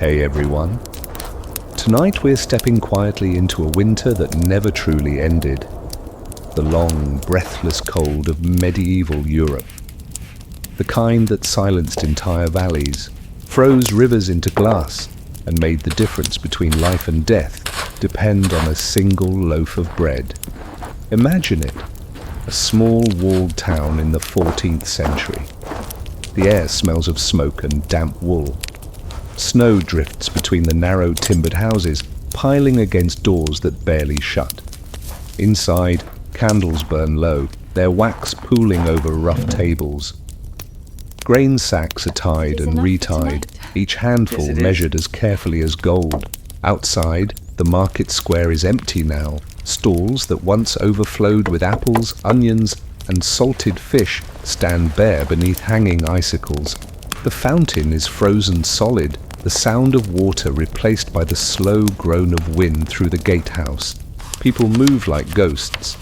Hey everyone. Tonight we're stepping quietly into a winter that never truly ended. The long, breathless cold of medieval Europe. The kind that silenced entire valleys, froze rivers into glass, and made the difference between life and death depend on a single loaf of bread. Imagine it, a small walled town in the 14th century. The air smells of smoke and damp wool. Snow drifts between the narrow timbered houses, piling against doors that barely shut. Inside, candles burn low, their wax pooling over rough tables. Grain sacks are tied and retied, each handful measured as carefully as gold. Outside, the market square is empty now. Stalls that once overflowed with apples, onions, and salted fish stand bare beneath hanging icicles. The fountain is frozen solid, the sound of water replaced by the slow groan of wind through the gatehouse. People move like ghosts,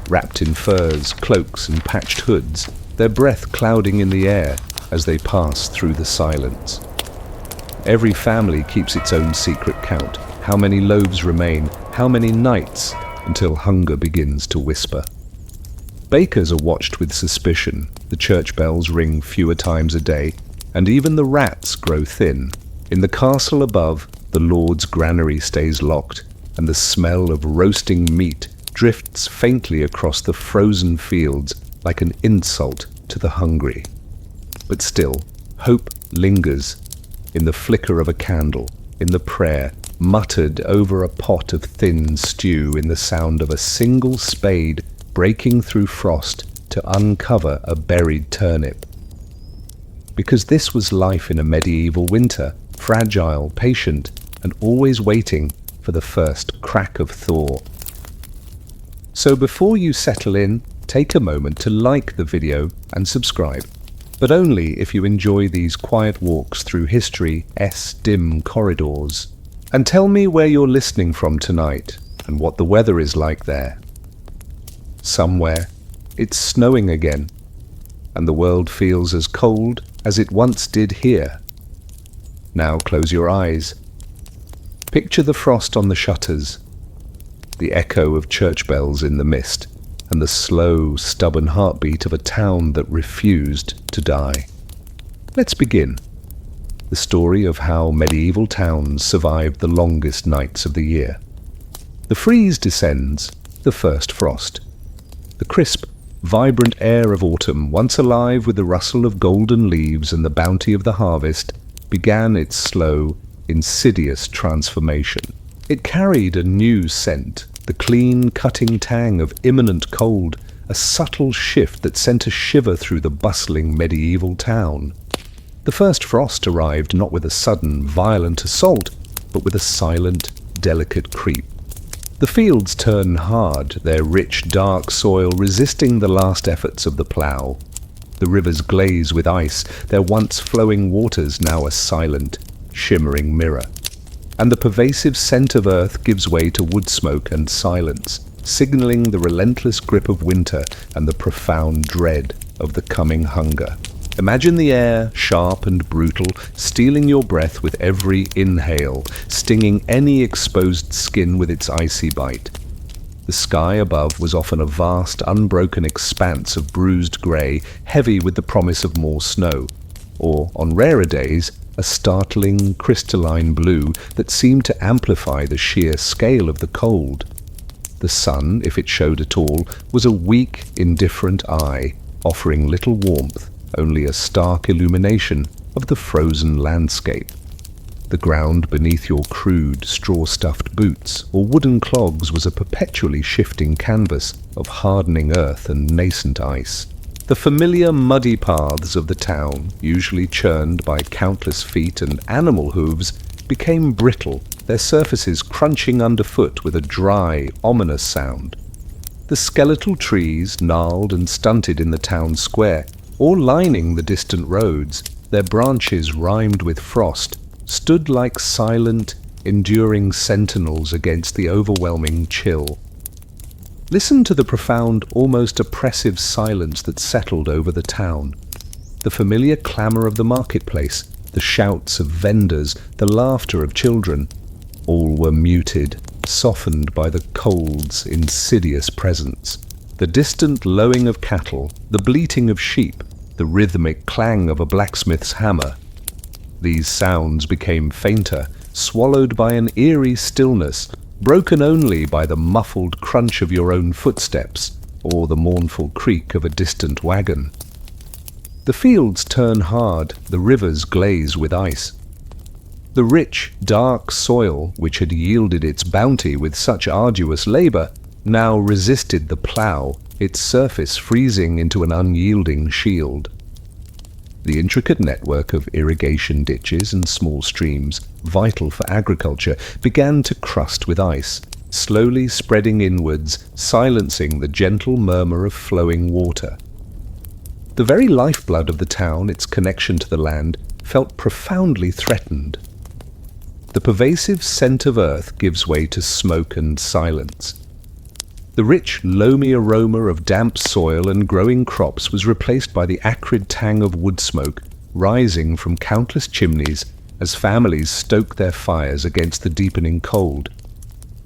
wrapped in furs, cloaks, and patched hoods, their breath clouding in the air as they pass through the silence. Every family keeps its own secret count, how many loaves remain, how many nights, until hunger begins to whisper. Bakers are watched with suspicion, the church bells ring fewer times a day, and even the rats grow thin. In the castle above, the Lord's granary stays locked, and the smell of roasting meat drifts faintly across the frozen fields like an insult to the hungry. But still, hope lingers in the flicker of a candle, in the prayer muttered over a pot of thin stew, in the sound of a single spade breaking through frost to uncover a buried turnip. Because this was life in a medieval winter, fragile, patient, and always waiting for the first crack of thaw. So before you settle in, take a moment to like the video and subscribe, but only if you enjoy these quiet walks through history's dim corridors. And tell me where you're listening from tonight and what the weather is like there. Somewhere, it's snowing again, and the world feels as cold as it once did here. Now close your eyes. Picture the frost on the shutters, the echo of church bells in the mist, and the slow, stubborn heartbeat of a town that refused to die. Let's begin. The story of how medieval towns survived the longest nights of the year. The freeze descends, the first frost. The crisp, vibrant air of autumn, once alive with the rustle of golden leaves and the bounty of the harvest, began its slow, insidious transformation. It carried a new scent, the clean, cutting tang of imminent cold, a subtle shift that sent a shiver through the bustling medieval town. The first frost arrived not with a sudden, violent assault, but with a silent, delicate creep. The fields turn hard, their rich, dark soil resisting the last efforts of the plough. The rivers glaze with ice, their once flowing waters now a silent, shimmering mirror. And the pervasive scent of earth gives way to wood smoke and silence, signaling the relentless grip of winter and the profound dread of the coming hunger. Imagine the air, sharp and brutal, stealing your breath with every inhale, stinging any exposed skin with its icy bite. The sky above was often a vast, unbroken expanse of bruised grey, heavy with the promise of more snow, or, on rarer days, a startling, crystalline blue that seemed to amplify the sheer scale of the cold. The sun, if it showed at all, was a weak, indifferent eye, offering little warmth, only a stark illumination of the frozen landscape. The ground beneath your crude, straw-stuffed boots or wooden clogs was a perpetually shifting canvas of hardening earth and nascent ice. The familiar muddy paths of the town, usually churned by countless feet and animal hooves, became brittle, their surfaces crunching underfoot with a dry, ominous sound. The skeletal trees, gnarled and stunted in the town square, or lining the distant roads, their branches rimed with frost, stood like silent, enduring sentinels against the overwhelming chill. Listen to the profound, almost oppressive silence that settled over the town. The familiar clamour of the marketplace, the shouts of vendors, the laughter of children, all were muted, softened by the cold's insidious presence. The distant lowing of cattle, the bleating of sheep, the rhythmic clang of a blacksmith's hammer. These sounds became fainter, swallowed by an eerie stillness, broken only by the muffled crunch of your own footsteps or the mournful creak of a distant wagon. The fields turn hard, the rivers glaze with ice. The rich, dark soil, which had yielded its bounty with such arduous labour, now resisted the plough, its surface freezing into an unyielding shield. The intricate network of irrigation ditches and small streams, vital for agriculture, began to crust with ice, slowly spreading inwards, silencing the gentle murmur of flowing water. The very lifeblood of the town, its connection to the land, felt profoundly threatened. The pervasive scent of earth gives way to smoke and silence. The rich, loamy aroma of damp soil and growing crops was replaced by the acrid tang of wood smoke rising from countless chimneys as families stoked their fires against the deepening cold.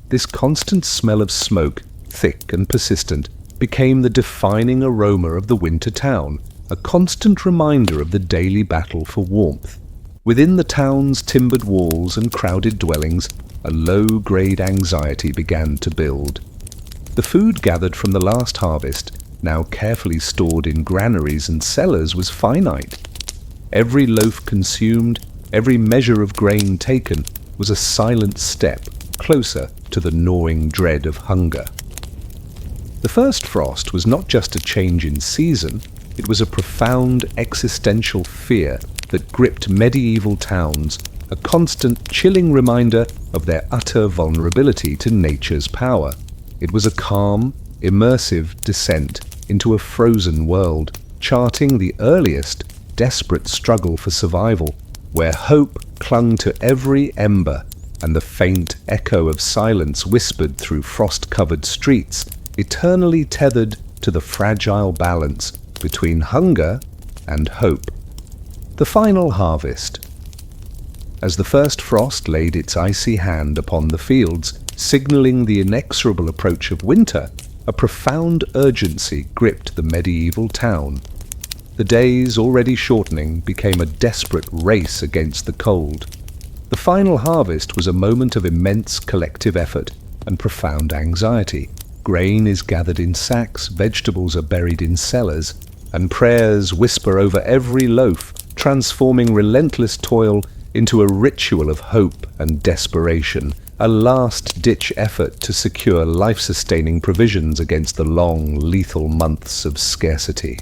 This constant smell of smoke, thick and persistent, became the defining aroma of the winter town, a constant reminder of the daily battle for warmth. Within the town's timbered walls and crowded dwellings, a low-grade anxiety began to build. The food gathered from the last harvest, now carefully stored in granaries and cellars, was finite. Every loaf consumed, every measure of grain taken, was a silent step closer to the gnawing dread of hunger. The first frost was not just a change in season, it was a profound existential fear that gripped medieval towns, a constant chilling reminder of their utter vulnerability to nature's power. It was a calm, immersive descent into a frozen world, charting the earliest, desperate struggle for survival, where hope clung to every ember and the faint echo of silence whispered through frost-covered streets, eternally tethered to the fragile balance between hunger and hope. The final harvest. As the first frost laid its icy hand upon the fields, signalling the inexorable approach of winter, a profound urgency gripped the medieval town. The days, already shortening, became a desperate race against the cold. The final harvest was a moment of immense collective effort and profound anxiety. Grain is gathered in sacks, vegetables are buried in cellars, and prayers whisper over every loaf, transforming relentless toil into a ritual of hope and desperation, a last-ditch effort to secure life-sustaining provisions against the long, lethal months of scarcity.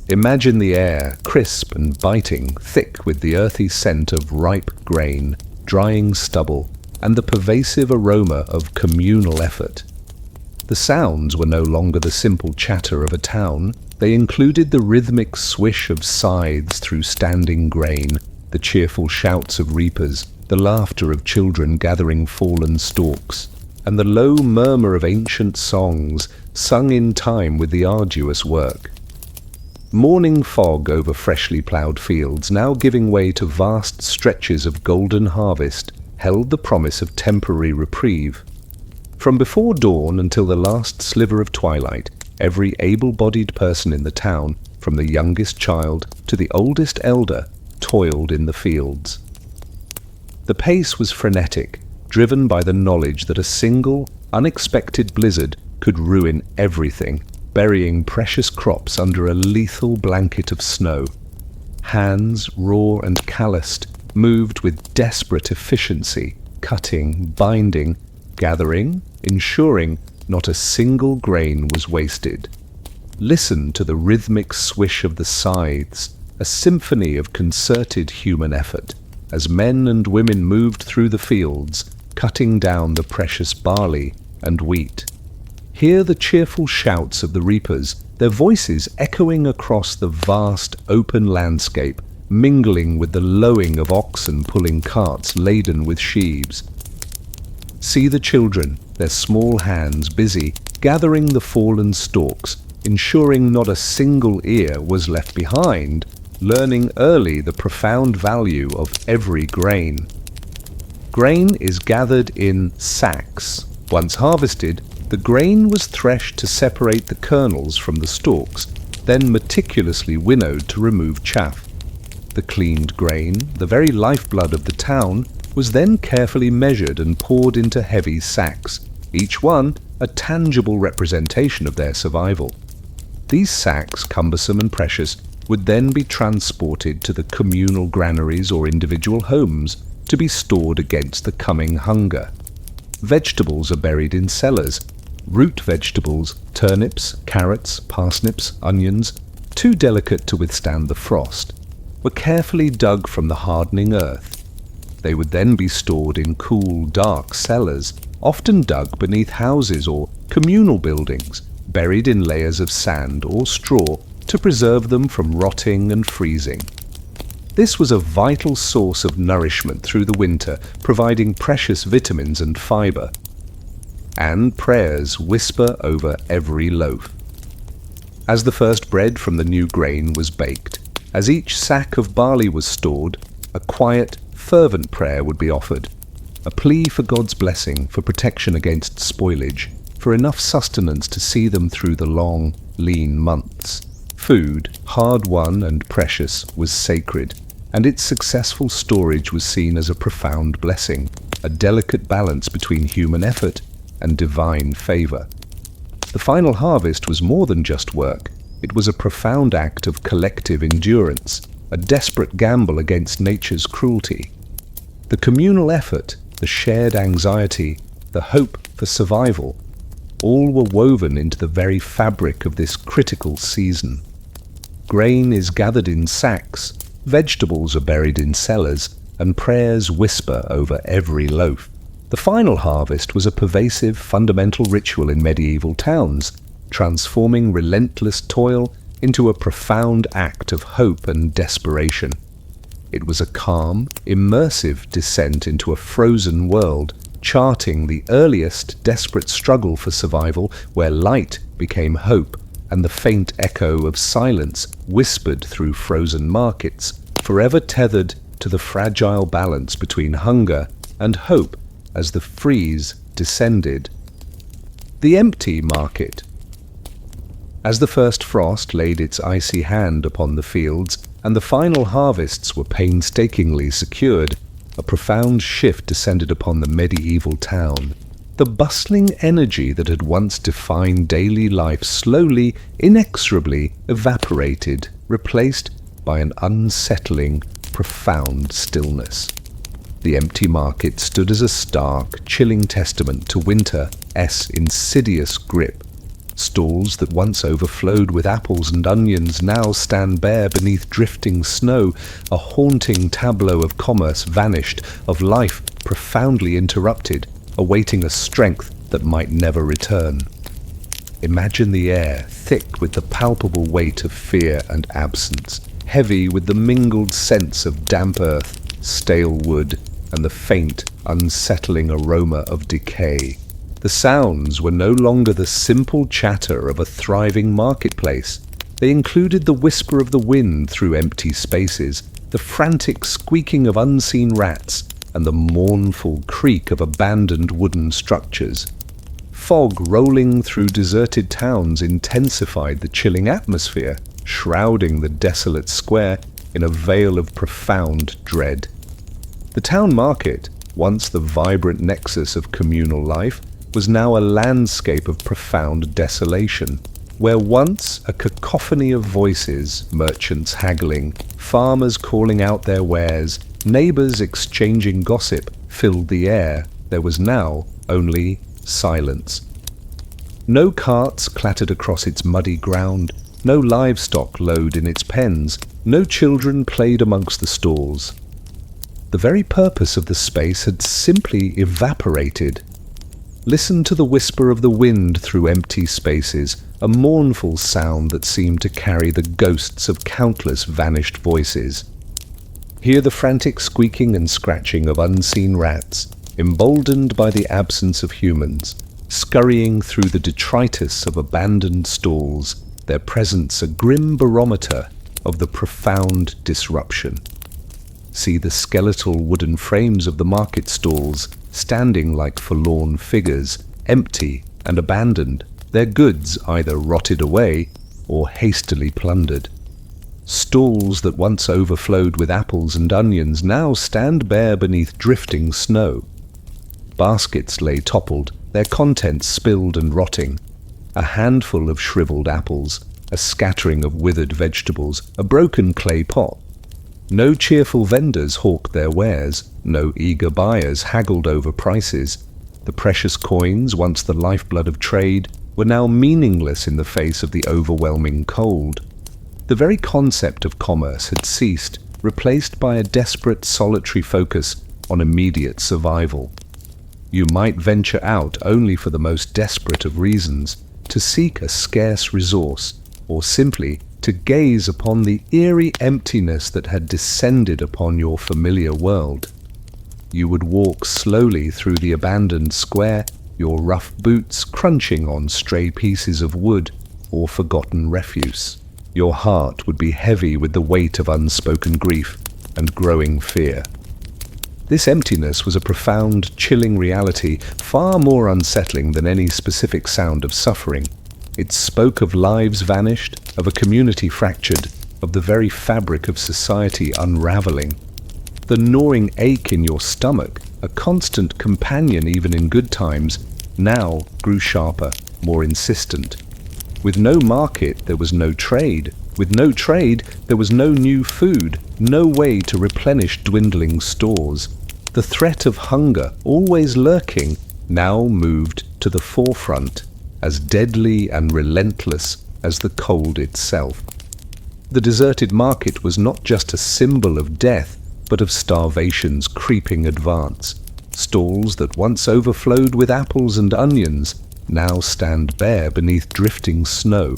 Imagine the air, crisp and biting, thick with the earthy scent of ripe grain, drying stubble, and the pervasive aroma of communal effort. The sounds were no longer the simple chatter of a town. They included the rhythmic swish of scythes through standing grain, the cheerful shouts of reapers, the laughter of children gathering fallen stalks, and the low murmur of ancient songs sung in time with the arduous work. Morning fog over freshly ploughed fields, now giving way to vast stretches of golden harvest, held the promise of temporary reprieve. From before dawn until the last sliver of twilight, every able-bodied person in the town, from the youngest child to the oldest elder, toiled in the fields. The pace was frenetic, driven by the knowledge that a single, unexpected blizzard could ruin everything, burying precious crops under a lethal blanket of snow. Hands, raw and calloused, moved with desperate efficiency, cutting, binding, gathering, ensuring not a single grain was wasted. Listen to the rhythmic swish of the scythes, a symphony of concerted human effort, as men and women moved through the fields, cutting down the precious barley and wheat. Hear the cheerful shouts of the reapers, their voices echoing across the vast open landscape, mingling with the lowing of oxen pulling carts laden with sheaves. See the children, their small hands busy, gathering the fallen stalks, ensuring not a single ear was left behind, learning early the profound value of every grain. Grain is gathered in sacks. Once harvested, the grain was threshed to separate the kernels from the stalks, then meticulously winnowed to remove chaff. The cleaned grain, the very lifeblood of the town, was then carefully measured and poured into heavy sacks, each one a tangible representation of their survival. These sacks, cumbersome and precious, would then be transported to the communal granaries or individual homes to be stored against the coming hunger. Vegetables are buried in cellars. Root vegetables, turnips, carrots, parsnips, onions, too delicate to withstand the frost, were carefully dug from the hardening earth. They would then be stored in cool, dark cellars, often dug beneath houses or communal buildings, buried in layers of sand or straw to preserve them from rotting and freezing. This was a vital source of nourishment through the winter, providing precious vitamins and fiber. And prayers whisper over every loaf. As the first bread from the new grain was baked, as each sack of barley was stored, a quiet, fervent prayer would be offered, a plea for God's blessing, for protection against spoilage, for enough sustenance to see them through the long, lean months. Food, hard-won and precious, was sacred, and its successful storage was seen as a profound blessing, a delicate balance between human effort and divine favor. The final harvest was more than just work. It was a profound act of collective endurance, a desperate gamble against nature's cruelty. The communal effort, the shared anxiety, the hope for survival, all were woven into the very fabric of this critical season. Grain is gathered in sacks, vegetables are buried in cellars, and prayers whisper over every loaf. The final harvest was a pervasive, fundamental ritual in medieval towns, transforming relentless toil into a profound act of hope and desperation. It was a calm, immersive descent into a frozen world, charting the earliest desperate struggle for survival where light became hope and the faint echo of silence whispered through frozen markets, forever tethered to the fragile balance between hunger and hope as the freeze descended. The empty market. As the first frost laid its icy hand upon the fields and the final harvests were painstakingly secured, a profound shift descended upon the medieval town. The bustling energy that had once defined daily life slowly, inexorably evaporated, replaced by an unsettling, profound stillness. The empty market stood as a stark, chilling testament to winter's insidious grip. Stalls that once overflowed with apples and onions now stand bare beneath drifting snow, a haunting tableau of commerce vanished, of life profoundly interrupted, awaiting a strength that might never return. Imagine the air thick with the palpable weight of fear and absence, heavy with the mingled scents of damp earth, stale wood, and the faint, unsettling aroma of decay. The sounds were no longer the simple chatter of a thriving marketplace. They included the whisper of the wind through empty spaces, the frantic squeaking of unseen rats, and the mournful creak of abandoned wooden structures. Fog rolling through deserted towns intensified the chilling atmosphere, shrouding the desolate square in a veil of profound dread. The town market, once the vibrant nexus of communal life, was now a landscape of profound desolation, where once a cacophony of voices, merchants haggling, farmers calling out their wares, neighbors exchanging gossip, filled the air, there was now only silence. No carts clattered across its muddy ground, no livestock lowed in its pens, no children played amongst the stalls. The very purpose of the space had simply evaporated. Listen to the whisper of the wind through empty spaces, a mournful sound that seemed to carry the ghosts of countless vanished voices. Hear the frantic squeaking and scratching of unseen rats, emboldened by the absence of humans, scurrying through the detritus of abandoned stalls, their presence a grim barometer, of the profound disruption. See the skeletal wooden frames of the market stalls standing like forlorn figures, empty and abandoned, their goods either rotted away or hastily plundered. Stalls that once overflowed with apples and onions now stand bare beneath drifting snow. Baskets lay toppled, their contents spilled and rotting. A handful of shriveled apples, a scattering of withered vegetables, a broken clay pot. No cheerful vendors hawked their wares, no eager buyers haggled over prices. The precious coins, once the lifeblood of trade, were now meaningless in the face of the overwhelming cold. The very concept of commerce had ceased, replaced by a desperate solitary focus on immediate survival. You might venture out only for the most desperate of reasons, to seek a scarce resource, or simply to gaze upon the eerie emptiness that had descended upon your familiar world. You would walk slowly through the abandoned square, your rough boots crunching on stray pieces of wood or forgotten refuse. Your heart would be heavy with the weight of unspoken grief and growing fear. This emptiness was a profound, chilling reality, far more unsettling than any specific sound of suffering. It spoke of lives vanished, of a community fractured, of the very fabric of society unraveling. The gnawing ache in your stomach, a constant companion even in good times, now grew sharper, more insistent. With no market, there was no trade. With no trade, there was no new food, no way to replenish dwindling stores. The threat of hunger, always lurking, now moved to the forefront, as deadly and relentless as the cold itself. The deserted market was not just a symbol of death, but of starvation's creeping advance. Stalls that once overflowed with apples and onions now stand bare beneath drifting snow.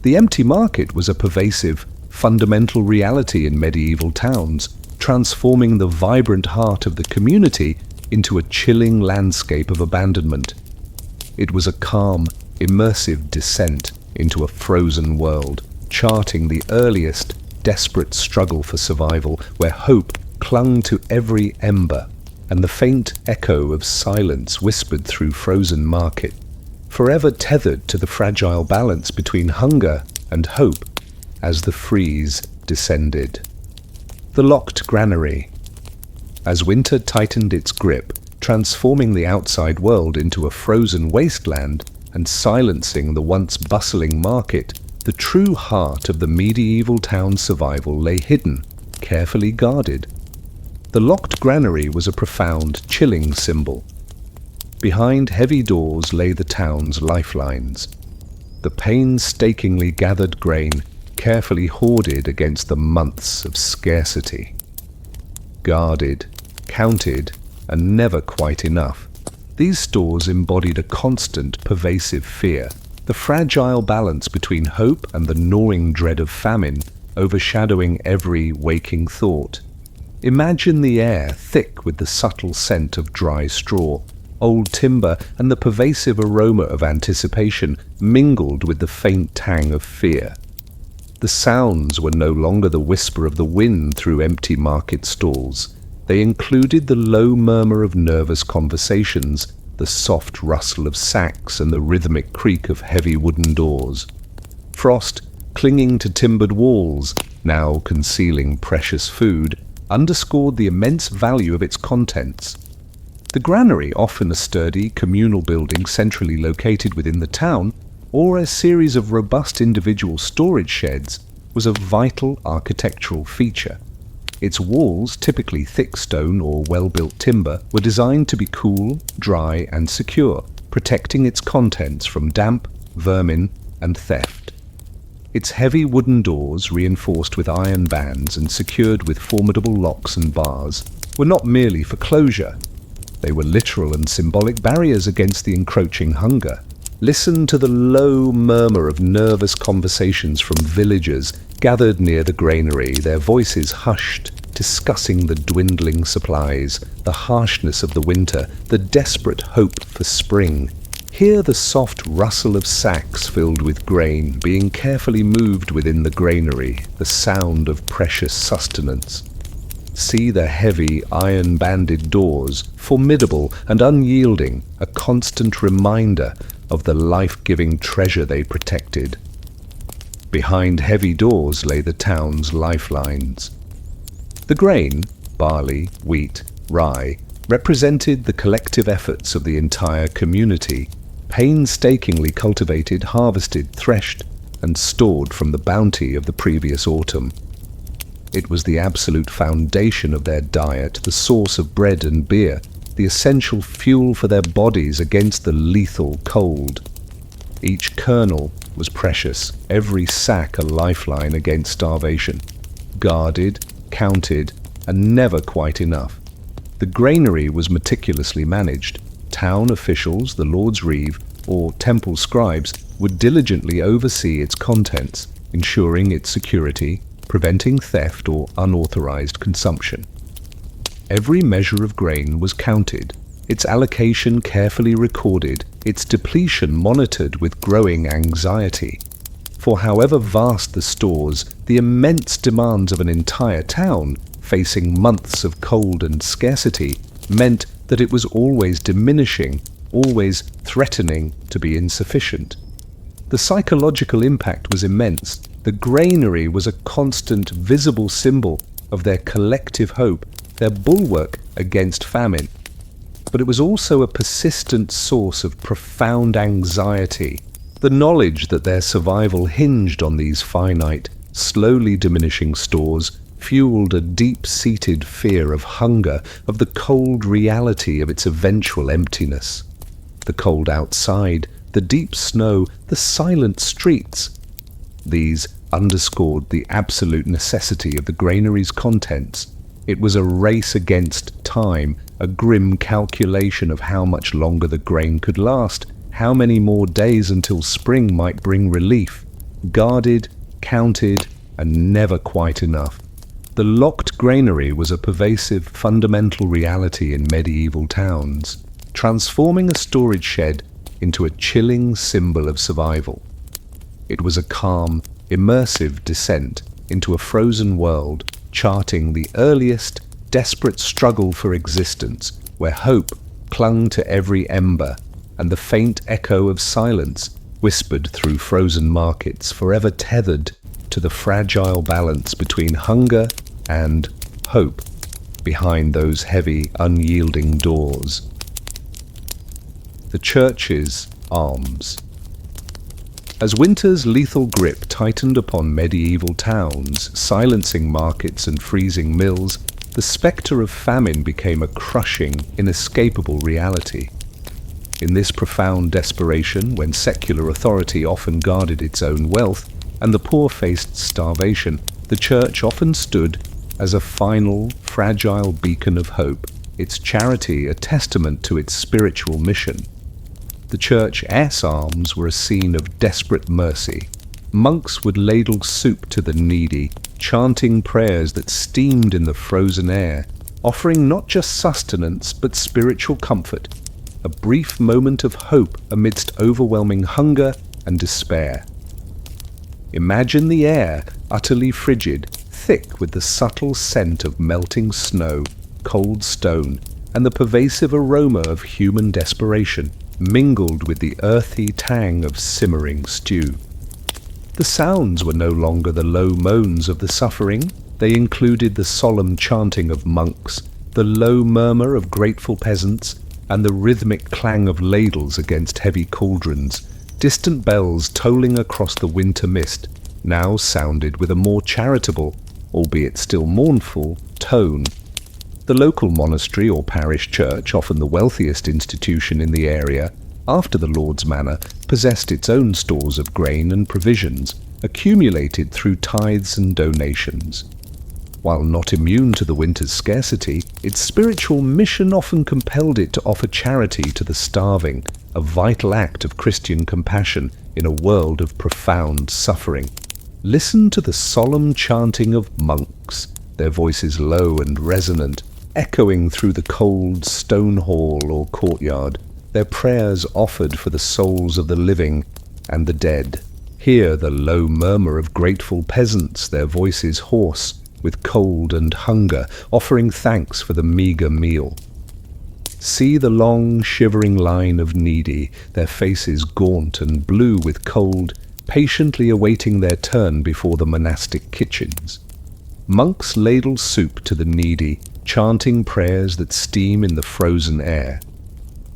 The empty market was a pervasive, fundamental reality in medieval towns, transforming the vibrant heart of the community into a chilling landscape of abandonment. It was a calm, immersive descent into a frozen world, charting the earliest, desperate struggle for survival, where hope clung to every ember, and the faint echo of silence whispered through frozen market, forever tethered to the fragile balance between hunger and hope as the freeze descended. The locked granary. As winter tightened its grip, transforming the outside world into a frozen wasteland and silencing the once bustling market, the true heart of the medieval town's survival lay hidden, carefully guarded. The locked granary was a profound, chilling symbol. Behind heavy doors lay the town's lifelines. The painstakingly gathered grain, carefully hoarded against the months of scarcity. Guarded, counted, and never quite enough. These stores embodied a constant, pervasive fear, the fragile balance between hope and the gnawing dread of famine, overshadowing every waking thought. Imagine the air thick with the subtle scent of dry straw, old timber, and the pervasive aroma of anticipation mingled with the faint tang of fear. The sounds were no longer the whisper of the wind through empty market stalls. They included the low murmur of nervous conversations, the soft rustle of sacks, and the rhythmic creak of heavy wooden doors. Frost, clinging to timbered walls, now concealing precious food, underscored the immense value of its contents. The granary, often a sturdy, communal building centrally located within the town, or a series of robust individual storage sheds, was a vital architectural feature. Its walls, typically thick stone or well-built timber, were designed to be cool, dry, and secure, protecting its contents from damp, vermin, and theft. Its heavy wooden doors, reinforced with iron bands and secured with formidable locks and bars, were not merely for closure. They were literal and symbolic barriers against the encroaching hunger. Listen to the low murmur of nervous conversations from villagers gathered near the granary, their voices hushed, discussing the dwindling supplies, the harshness of the winter, the desperate hope for spring. Hear the soft rustle of sacks filled with grain being carefully moved within the granary, the sound of precious sustenance. See the heavy, iron-banded doors, formidable and unyielding, a constant reminder of the life-giving treasure they protected. Behind heavy doors lay the town's lifelines. The grain, barley, wheat, rye, represented the collective efforts of the entire community, painstakingly cultivated, harvested, threshed, and stored from the bounty of the previous autumn. It was the absolute foundation of their diet, the source of bread and beer, the essential fuel for their bodies against the lethal cold. Each kernel was precious, every sack a lifeline against starvation. Guarded, counted, and never quite enough. The granary was meticulously managed. Town officials, the Lord's Reeve, or temple scribes would diligently oversee its contents, ensuring its security, preventing theft or unauthorized consumption. Every measure of grain was counted, its allocation carefully recorded, its depletion monitored with growing anxiety. For however vast the stores, the immense demands of an entire town, facing months of cold and scarcity, meant that it was always diminishing, always threatening to be insufficient. The psychological impact was immense. The granary was a constant, visible symbol of their collective hope, their bulwark against famine. But it was also a persistent source of profound anxiety. The knowledge that their survival hinged on these finite, slowly diminishing stores fueled a deep-seated fear of hunger, of the cold reality of its eventual emptiness. The cold outside, the deep snow, the silent streets. These underscored the absolute necessity of the granary's contents. It was a race against time, a grim calculation of how much longer the grain could last, how many more days until spring might bring relief. Guarded, counted, and never quite enough. The locked granary was a pervasive, fundamental reality in medieval towns, transforming a storage shed into a chilling symbol of survival. It was a calm, immersive descent into a frozen world, charting the earliest, desperate struggle for existence, where hope clung to every ember, and the faint echo of silence whispered through frozen markets, forever tethered to the fragile balance between hunger and hope behind those heavy, unyielding doors. The church's arms. As winter's lethal grip tightened upon medieval towns, silencing markets and freezing mills, the spectre of famine became a crushing, inescapable reality. In this profound desperation, when secular authority often guarded its own wealth, and the poor faced starvation, the church often stood as a final, fragile beacon of hope, its charity a testament to its spiritual mission. The church's arms were a scene of desperate mercy. Monks would ladle soup to the needy, chanting prayers that steamed in the frozen air, offering not just sustenance but spiritual comfort, a brief moment of hope amidst overwhelming hunger and despair. Imagine the air, utterly frigid, thick with the subtle scent of melting snow, cold stone, and the pervasive aroma of human desperation, mingled with the earthy tang of simmering stew. The sounds were no longer the low moans of the suffering. They included the solemn chanting of monks, the low murmur of grateful peasants, and the rhythmic clang of ladles against heavy cauldrons. Distant bells tolling across the winter mist now sounded with a more charitable, albeit still mournful, tone. The local monastery or parish church, often the wealthiest institution in the area, after the Lord's Manor, possessed its own stores of grain and provisions, accumulated through tithes and donations. While not immune to the winter's scarcity, its spiritual mission often compelled it to offer charity to the starving, a vital act of Christian compassion in a world of profound suffering. Listen to the solemn chanting of monks, their voices low and resonant, echoing through the cold stone hall or courtyard, their prayers offered for the souls of the living and the dead. Hear the low murmur of grateful peasants, their voices hoarse with cold and hunger, offering thanks for the meagre meal. See the long, shivering line of needy, their faces gaunt and blue with cold, patiently awaiting their turn before the monastic kitchens. Monks ladle soup to the needy, chanting prayers that steam in the frozen air.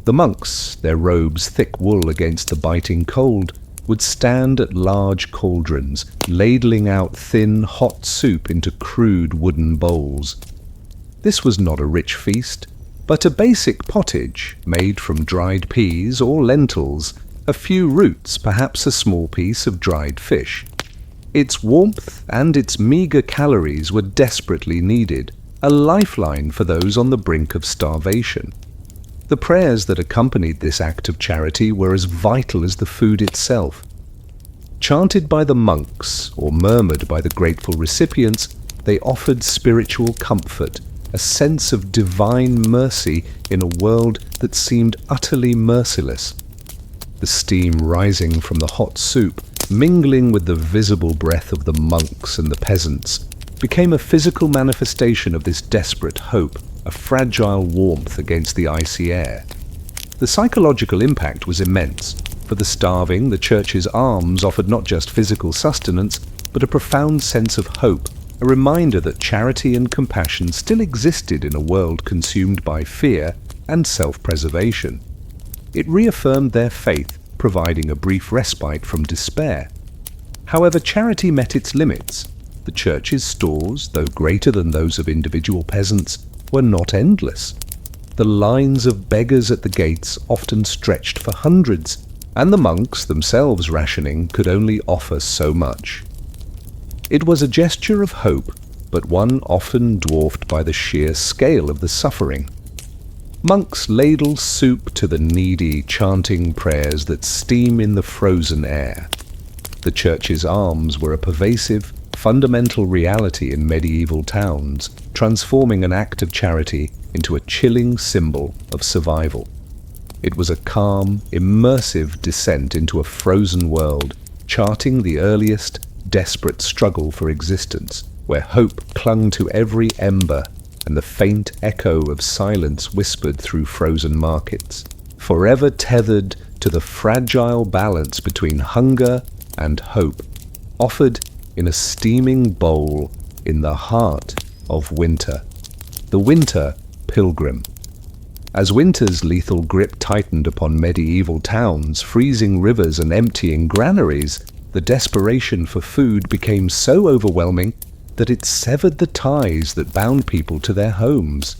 The monks, their robes thick wool against the biting cold, would stand at large cauldrons, ladling out thin, hot soup into crude wooden bowls. This was not a rich feast, but a basic pottage made from dried peas or lentils, a few roots, perhaps a small piece of dried fish. Its warmth and its meagre calories were desperately needed, a lifeline for those on the brink of starvation. The prayers that accompanied this act of charity were as vital as the food itself. Chanted by the monks or murmured by the grateful recipients, they offered spiritual comfort, a sense of divine mercy in a world that seemed utterly merciless. The steam rising from the hot soup, mingling with the visible breath of the monks and the peasants, became a physical manifestation of this desperate hope, a fragile warmth against the icy air. The psychological impact was immense. For the starving, the church's alms offered not just physical sustenance, but a profound sense of hope, a reminder that charity and compassion still existed in a world consumed by fear and self-preservation. It reaffirmed their faith, providing a brief respite from despair. However, charity met its limits. The church's stores, though greater than those of individual peasants, were not endless. The lines of beggars at the gates often stretched for hundreds, and the monks, themselves rationing, could only offer so much. It was a gesture of hope, but one often dwarfed by the sheer scale of the suffering. Monks ladle soup to the needy, chanting prayers that steam in the frozen air. The church's alms were a pervasive, fundamental reality in medieval towns, transforming an act of charity into a chilling symbol of survival. It was a calm, immersive descent into a frozen world, charting the earliest, desperate struggle for existence, where hope clung to every ember and the faint echo of silence whispered through frozen markets, forever tethered to the fragile balance between hunger and hope, offered in a steaming bowl in the heart of winter. The winter pilgrim. As winter's lethal grip tightened upon medieval towns, freezing rivers and emptying granaries, the desperation for food became so overwhelming that it severed the ties that bound people to their homes.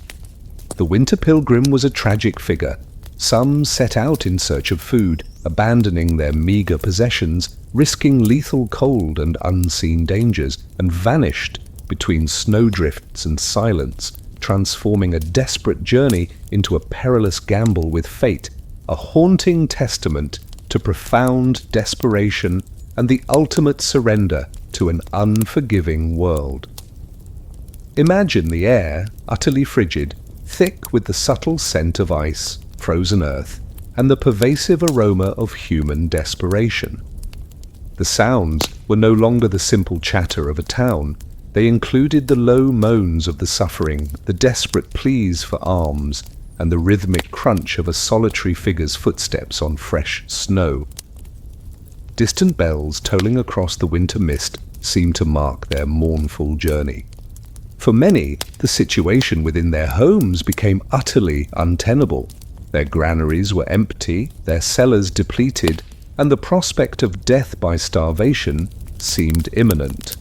The winter pilgrim was a tragic figure. Some set out in search of food, abandoning their meagre possessions, risking lethal cold and unseen dangers, and vanished between snowdrifts and silence, transforming a desperate journey into a perilous gamble with fate, a haunting testament to profound desperation and the ultimate surrender to an unforgiving world. Imagine the air, utterly frigid, thick with the subtle scent of ice, frozen earth, and the pervasive aroma of human desperation. The sounds were no longer the simple chatter of a town. They included the low moans of the suffering, the desperate pleas for alms, and the rhythmic crunch of a solitary figure's footsteps on fresh snow. Distant bells tolling across the winter mist seemed to mark their mournful journey. For many, the situation within their homes became utterly untenable. Their granaries were empty, their cellars depleted, and the prospect of death by starvation seemed imminent.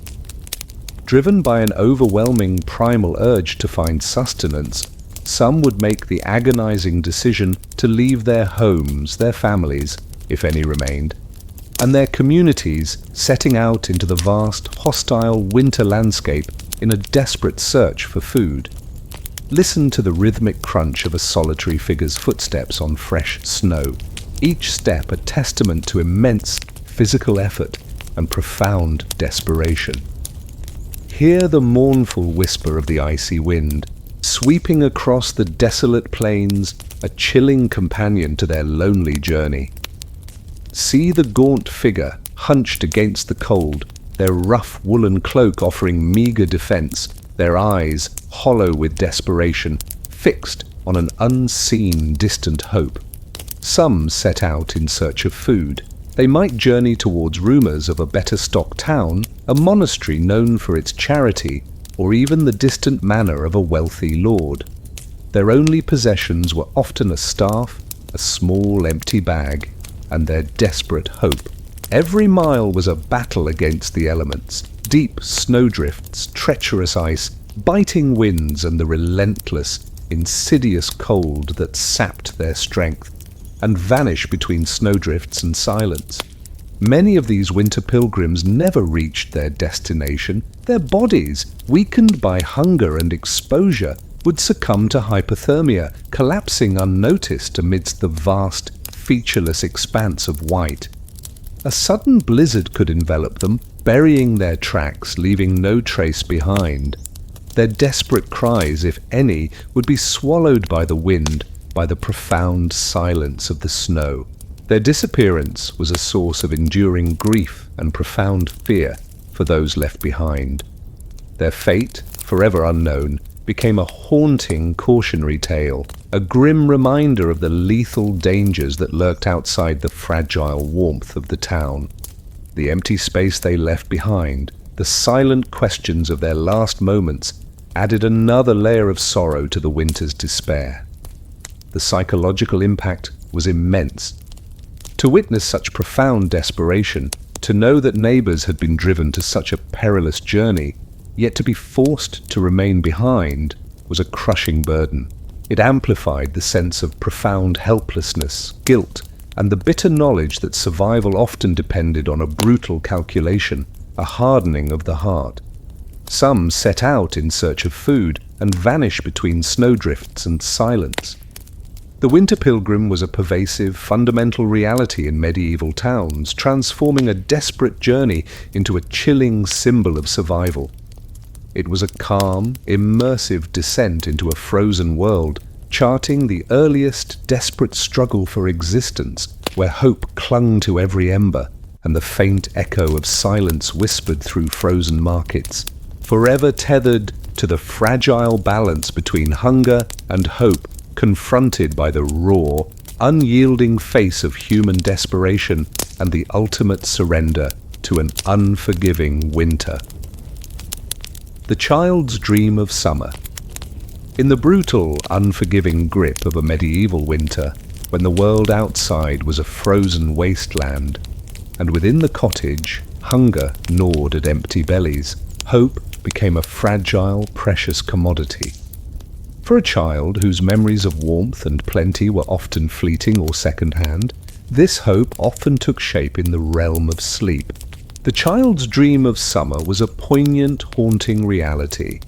Driven by an overwhelming primal urge to find sustenance, some would make the agonizing decision to leave their homes, their families, if any remained, and their communities, setting out into the vast, hostile winter landscape in a desperate search for food. Listen to the rhythmic crunch of a solitary figure's footsteps on fresh snow, each step a testament to immense physical effort and profound desperation. Hear the mournful whisper of the icy wind, sweeping across the desolate plains, a chilling companion to their lonely journey. See the gaunt figure hunched against the cold, their rough woolen cloak offering meagre defense, their eyes, hollow with desperation, fixed on an unseen distant hope. Some set out in search of food. They might journey towards rumors of a better-stocked town, a monastery known for its charity, or even the distant manor of a wealthy lord. Their only possessions were often a staff, a small empty bag, and their desperate hope. Every mile was a battle against the elements, deep snowdrifts, treacherous ice, biting winds, and the relentless, insidious cold that sapped their strength and vanished between snowdrifts and silence. Many of these winter pilgrims never reached their destination. Their bodies, weakened by hunger and exposure, would succumb to hypothermia, collapsing unnoticed amidst the vast, featureless expanse of white. A sudden blizzard could envelop them, burying their tracks, leaving no trace behind. Their desperate cries, if any, would be swallowed by the wind, by the profound silence of the snow. Their disappearance was a source of enduring grief and profound fear for those left behind. Their fate, forever unknown, became a haunting cautionary tale, a grim reminder of the lethal dangers that lurked outside the fragile warmth of the town. The empty space they left behind, the silent questions of their last moments, added another layer of sorrow to the winter's despair. The psychological impact was immense. To witness such profound desperation, to know that neighbors had been driven to such a perilous journey, yet to be forced to remain behind, was a crushing burden. It amplified the sense of profound helplessness, guilt, and the bitter knowledge that survival often depended on a brutal calculation, a hardening of the heart. Some set out in search of food and vanished between snowdrifts and silence. The winter pilgrim was a pervasive, fundamental reality in medieval towns, transforming a desperate journey into a chilling symbol of survival. It was a calm, immersive descent into a frozen world, charting the earliest desperate struggle for existence, where hope clung to every ember, and the faint echo of silence whispered through frozen markets, forever tethered to the fragile balance between hunger and hope, confronted by the raw, unyielding face of human desperation and the ultimate surrender to an unforgiving winter. The child's dream of summer. In the brutal, unforgiving grip of a medieval winter, when the world outside was a frozen wasteland, and within the cottage, hunger gnawed at empty bellies, hope became a fragile, precious commodity. For a child whose memories of warmth and plenty were often fleeting or second-hand, this hope often took shape in the realm of sleep. The child's dream of summer was a poignant, haunting reality.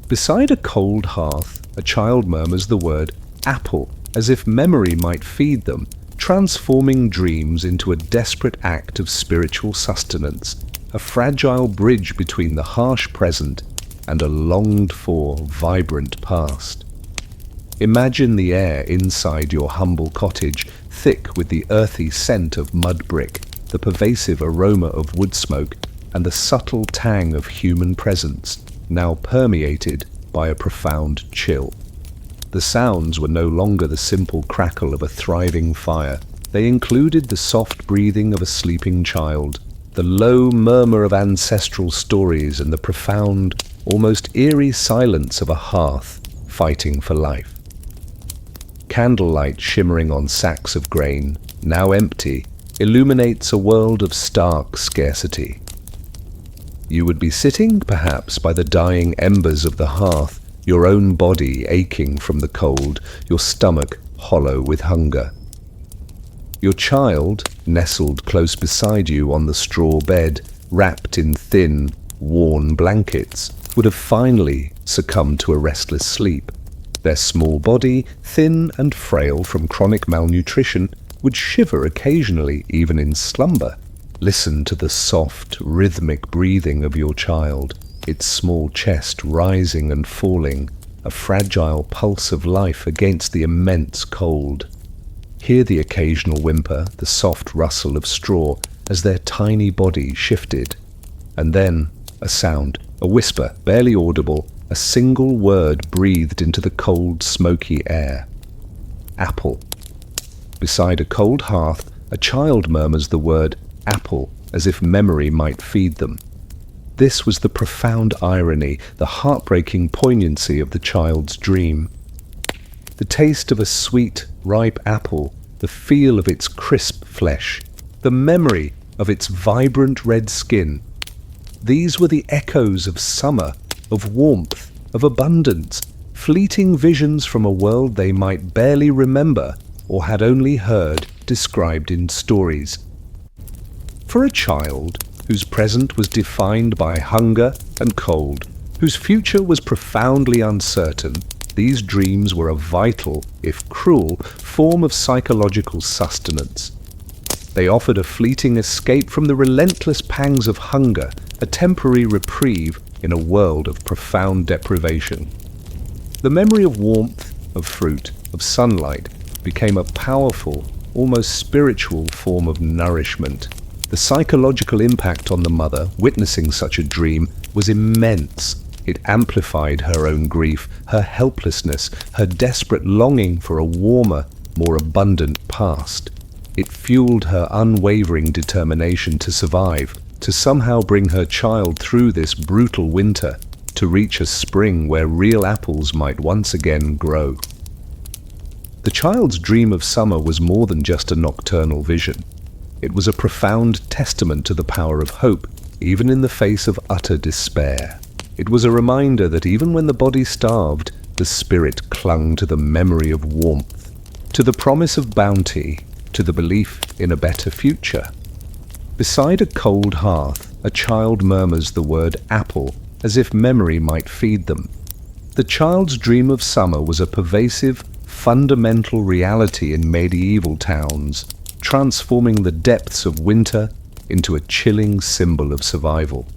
Beside a cold hearth, a child murmurs the word apple, as if memory might feed them, transforming dreams into a desperate act of spiritual sustenance, a fragile bridge between the harsh present and a longed-for, vibrant past. Imagine the air inside your humble cottage, thick with the earthy scent of mud brick, the pervasive aroma of wood smoke, and the subtle tang of human presence, now permeated by a profound chill. The sounds were no longer the simple crackle of a thriving fire. They included the soft breathing of a sleeping child, the low murmur of ancestral stories, and the profound, almost eerie silence of a hearth fighting for life. Candlelight shimmering on sacks of grain, now empty, illuminates a world of stark scarcity. You would be sitting, perhaps, by the dying embers of the hearth, your own body aching from the cold, your stomach hollow with hunger. Your child, nestled close beside you on the straw bed, wrapped in thin, worn blankets, would have finally succumbed to a restless sleep. Their small body, thin and frail from chronic malnutrition, would shiver occasionally, even in slumber. Listen to the soft, rhythmic breathing of your child, its small chest rising and falling, a fragile pulse of life against the immense cold. Hear the occasional whimper, the soft rustle of straw as their tiny body shifted. And then a sound, a whisper, barely audible, a single word breathed into the cold, smoky air. Apple. Beside a cold hearth, a child murmurs the word apple as if memory might feed them. This was the profound irony, the heartbreaking poignancy of the child's dream. The taste of a sweet, ripe apple, the feel of its crisp flesh, the memory of its vibrant red skin. These were the echoes of summer, of warmth, of abundance, fleeting visions from a world they might barely remember or had only heard described in stories. For a child whose present was defined by hunger and cold, whose future was profoundly uncertain, these dreams were a vital, if cruel, form of psychological sustenance. They offered a fleeting escape from the relentless pangs of hunger, a temporary reprieve in a world of profound deprivation. The memory of warmth, of fruit, of sunlight became a powerful, almost spiritual form of nourishment. The psychological impact on the mother, witnessing such a dream, was immense. It amplified her own grief, her helplessness, her desperate longing for a warmer, more abundant past. It fueled her unwavering determination to survive, to somehow bring her child through this brutal winter, to reach a spring where real apples might once again grow. The child's dream of summer was more than just a nocturnal vision. It was a profound testament to the power of hope, even in the face of utter despair. It was a reminder that even when the body starved, the spirit clung to the memory of warmth, to the promise of bounty, to the belief in a better future. Beside a cold hearth, a child murmurs the word apple, as if memory might feed them. The child's dream of summer was a pervasive, fundamental reality in medieval towns, transforming the depths of winter into a chilling symbol of survival.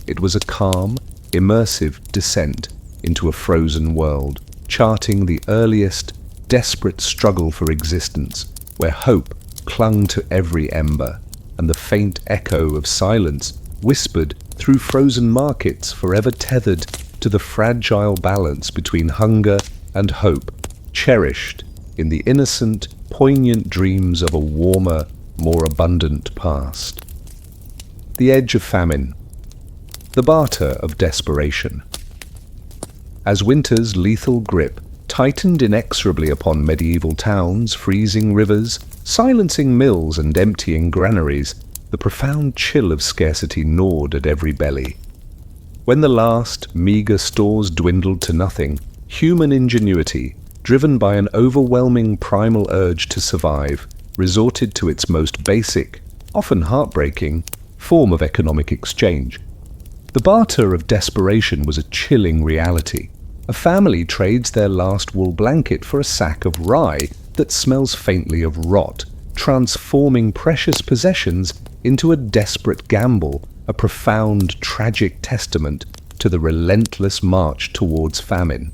It was a calm, immersive descent into a frozen world, charting the earliest, desperate struggle for existence, where hope clung to every ember, and the faint echo of silence whispered through frozen markets, forever tethered to the fragile balance between hunger and hope, cherished in the innocent, poignant dreams of a warmer, more abundant past. The edge of famine, the barter of desperation. As winter's lethal grip tightened inexorably upon medieval towns, freezing rivers, silencing mills and emptying granaries, the profound chill of scarcity gnawed at every belly. When the last, meagre stores dwindled to nothing, human ingenuity, driven by an overwhelming primal urge to survive, resorted to its most basic, often heartbreaking, form of economic exchange. The barter of desperation was a chilling reality. A family trades their last wool blanket for a sack of rye that smells faintly of rot, transforming precious possessions into a desperate gamble, a profound, tragic testament to the relentless march towards famine.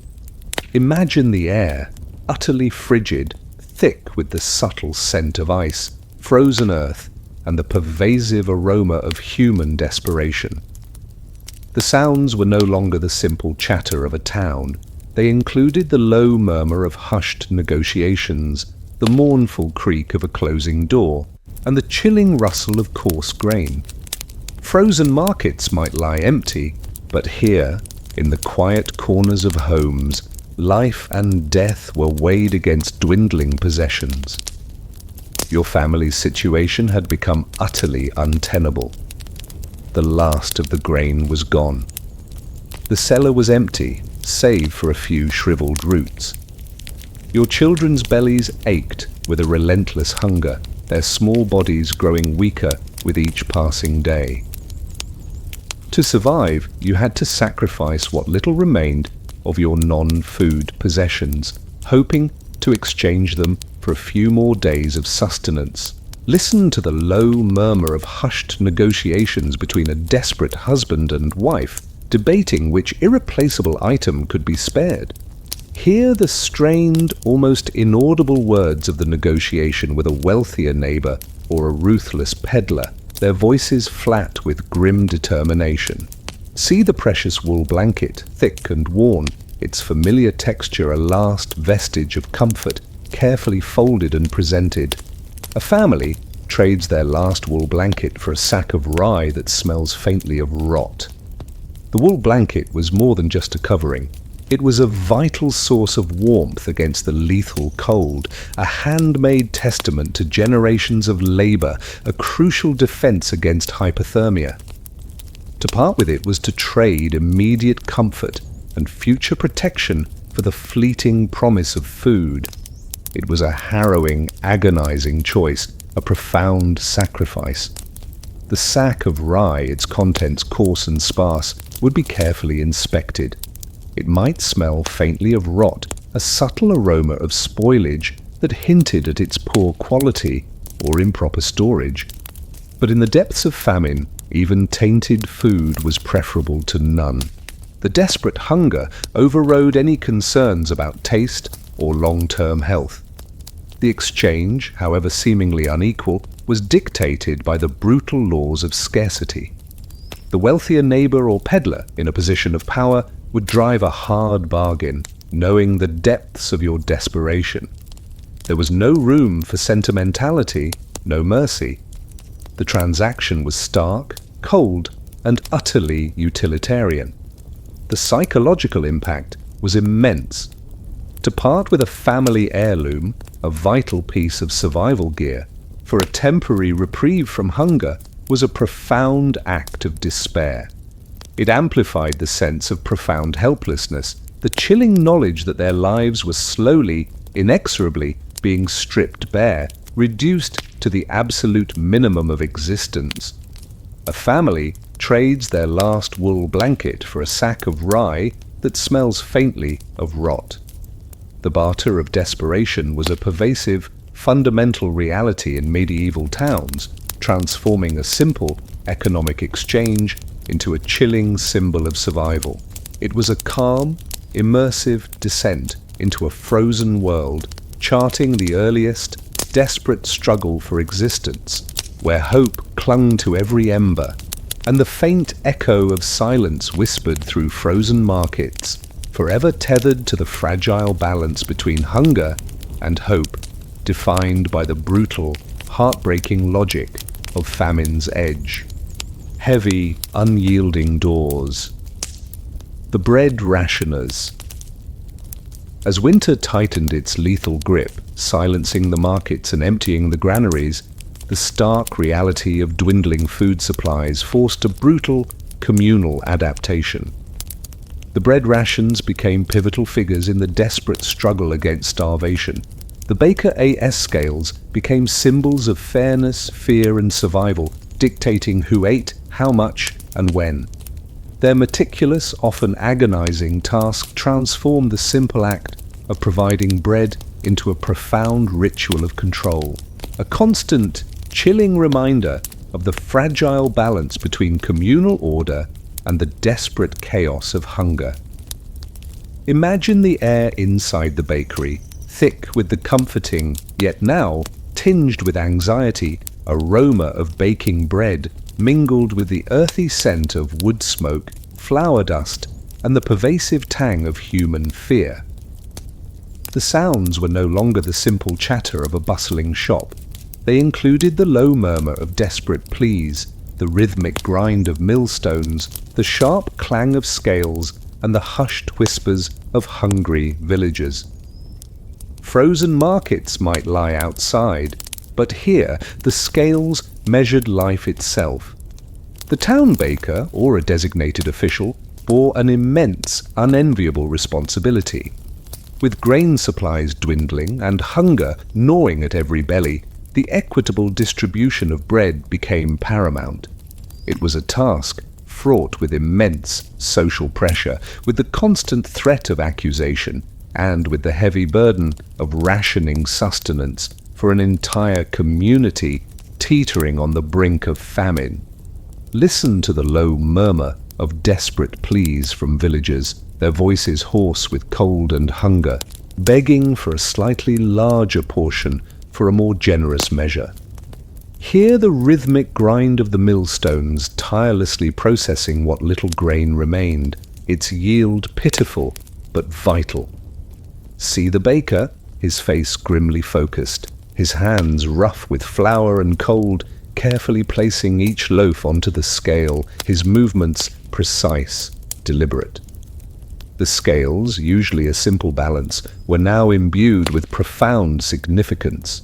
Imagine the air, utterly frigid, thick with the subtle scent of ice, frozen earth, and the pervasive aroma of human desperation. The sounds were no longer the simple chatter of a town. They included the low murmur of hushed negotiations, the mournful creak of a closing door, and the chilling rustle of coarse grain. Frozen markets might lie empty, but here, in the quiet corners of homes, life and death were weighed against dwindling possessions. Your family's situation had become utterly untenable. The last of the grain was gone. The cellar was empty, save for a few shriveled roots. Your children's bellies ached with a relentless hunger, their small bodies growing weaker with each passing day. To survive, you had to sacrifice what little remained of your non-food possessions, hoping to exchange them for a few more days of sustenance. Listen to the low murmur of hushed negotiations between a desperate husband and wife, debating which irreplaceable item could be spared. Hear the strained, almost inaudible words of the negotiation with a wealthier neighbor or a ruthless peddler, their voices flat with grim determination. See the precious wool blanket, thick and worn, its familiar texture a last vestige of comfort, carefully folded and presented. A family trades their last wool blanket for a sack of rye that smells faintly of rot. The wool blanket was more than just a covering. It was a vital source of warmth against the lethal cold, a handmade testament to generations of labor, a crucial defense against hypothermia. To part with it was to trade immediate comfort and future protection for the fleeting promise of food. It was a harrowing, agonizing choice, a profound sacrifice. The sack of rye, its contents coarse and sparse, would be carefully inspected. It might smell faintly of rot, a subtle aroma of spoilage that hinted at its poor quality or improper storage. But in the depths of famine, even tainted food was preferable to none. The desperate hunger overrode any concerns about taste or long-term health. The exchange, however seemingly unequal, was dictated by the brutal laws of scarcity. The wealthier neighbor or peddler in a position of power would drive a hard bargain, knowing the depths of your desperation. There was no room for sentimentality, no mercy. The transaction was stark, cold, and utterly utilitarian. The psychological impact was immense. To part with a family heirloom, a vital piece of survival gear, for a temporary reprieve from hunger was a profound act of despair. It amplified the sense of profound helplessness, the chilling knowledge that their lives were slowly, inexorably being stripped bare, reduced to the absolute minimum of existence. A family trades their last wool blanket for a sack of rye that smells faintly of rot. The barter of desperation was a pervasive, fundamental reality in medieval towns, transforming a simple economic exchange into a chilling symbol of survival. It was a calm, immersive descent into a frozen world, charting the earliest, desperate struggle for existence, where hope clung to every ember, and the faint echo of silence whispered through frozen markets, forever tethered to the fragile balance between hunger and hope, defined by the brutal, heartbreaking logic of famine's edge. Heavy, unyielding doors. The bread rationers. As winter tightened its lethal grip, silencing the markets and emptying the granaries, the stark reality of dwindling food supplies forced a brutal, communal adaptation. The bread rations became pivotal figures in the desperate struggle against starvation. The Baker AS scales became symbols of fairness, fear, and survival, dictating who ate, how much, and when. Their meticulous, often agonizing task transformed the simple act of providing bread into a profound ritual of control, a constant, chilling reminder of the fragile balance between communal order and the desperate chaos of hunger. Imagine the air inside the bakery, thick with the comforting, yet now tinged with anxiety, aroma of baking bread, mingled with the earthy scent of wood smoke, flour dust, and the pervasive tang of human fear. The sounds were no longer the simple chatter of a bustling shop. They included the low murmur of desperate pleas, the rhythmic grind of millstones, the sharp clang of scales, and the hushed whispers of hungry villagers. Frozen markets might lie outside, but here the scales measured life itself. The town baker, or a designated official, bore an immense, unenviable responsibility. With grain supplies dwindling and hunger gnawing at every belly, the equitable distribution of bread became paramount. It was a task fraught with immense social pressure, with the constant threat of accusation, and with the heavy burden of rationing sustenance for an entire community teetering on the brink of famine. Listen to the low murmur of desperate pleas from villagers, their voices hoarse with cold and hunger, begging for a slightly larger portion for a more generous measure. Hear the rhythmic grind of the millstones tirelessly processing what little grain remained, its yield pitiful but vital. See the baker, his face grimly focused, his hands rough with flour and cold, carefully placing each loaf onto the scale, his movements precise, deliberate. The scales, usually a simple balance, were now imbued with profound significance.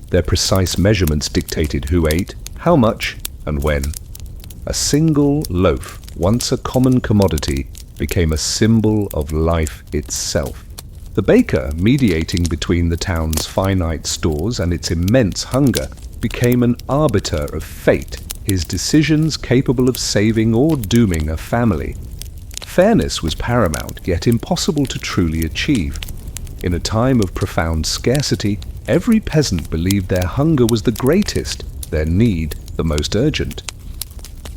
Their precise measurements dictated who ate, how much, and when. A single loaf, once a common commodity, became a symbol of life itself. The baker, mediating between the town's finite stores and its immense hunger, became an arbiter of fate, his decisions capable of saving or dooming a family. Fairness was paramount, yet impossible to truly achieve. In a time of profound scarcity, every peasant believed their hunger was the greatest, their need the most urgent.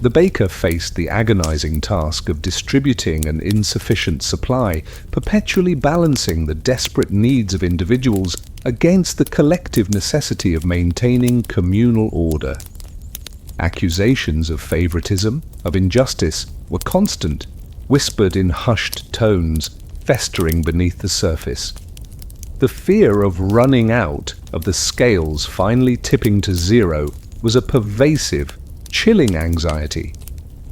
The baker faced the agonizing task of distributing an insufficient supply, perpetually balancing the desperate needs of individuals against the collective necessity of maintaining communal order. Accusations of favoritism, of injustice, were constant, whispered in hushed tones, festering beneath the surface. The fear of running out, of the scales finally tipping to zero, was a pervasive, chilling anxiety.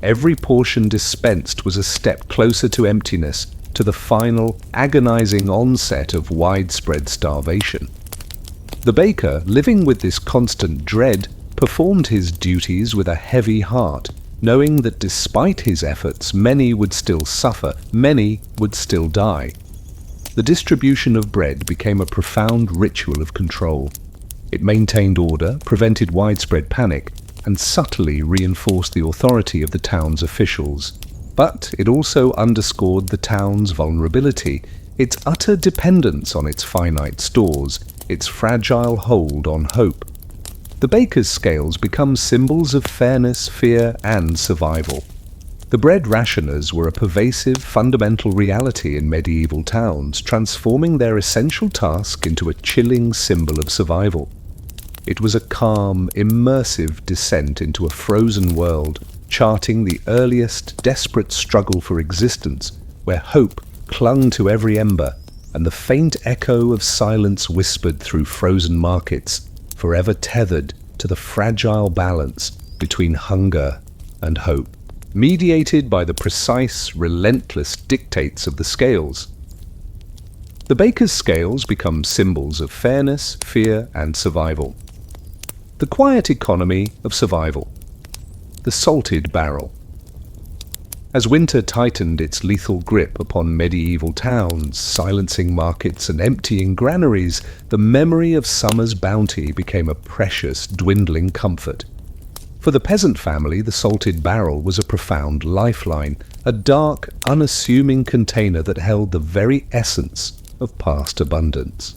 Every portion dispensed was a step closer to emptiness, to the final, agonizing onset of widespread starvation. The baker, living with this constant dread, performed his duties with a heavy heart, knowing that despite his efforts, many would still suffer, many would still die. The distribution of bread became a profound ritual of control. It maintained order, prevented widespread panic, and subtly reinforced the authority of the town's officials. But it also underscored the town's vulnerability, its utter dependence on its finite stores, its fragile hold on hope. The baker's scales become symbols of fairness, fear, and survival. The bread rationers were a pervasive, fundamental reality in medieval towns, transforming their essential task into a chilling symbol of survival. It was a calm, immersive descent into a frozen world, charting the earliest, desperate struggle for existence, where hope clung to every ember, and the faint echo of silence whispered through frozen markets, forever tethered to the fragile balance between hunger and hope, mediated by the precise, relentless dictates of the scales. The baker's scales become symbols of fairness, fear, and survival. The quiet economy of survival. The salted barrel. As winter tightened its lethal grip upon medieval towns, silencing markets and emptying granaries, the memory of summer's bounty became a precious, dwindling comfort. For the peasant family, the salted barrel was a profound lifeline, a dark, unassuming container that held the very essence of past abundance.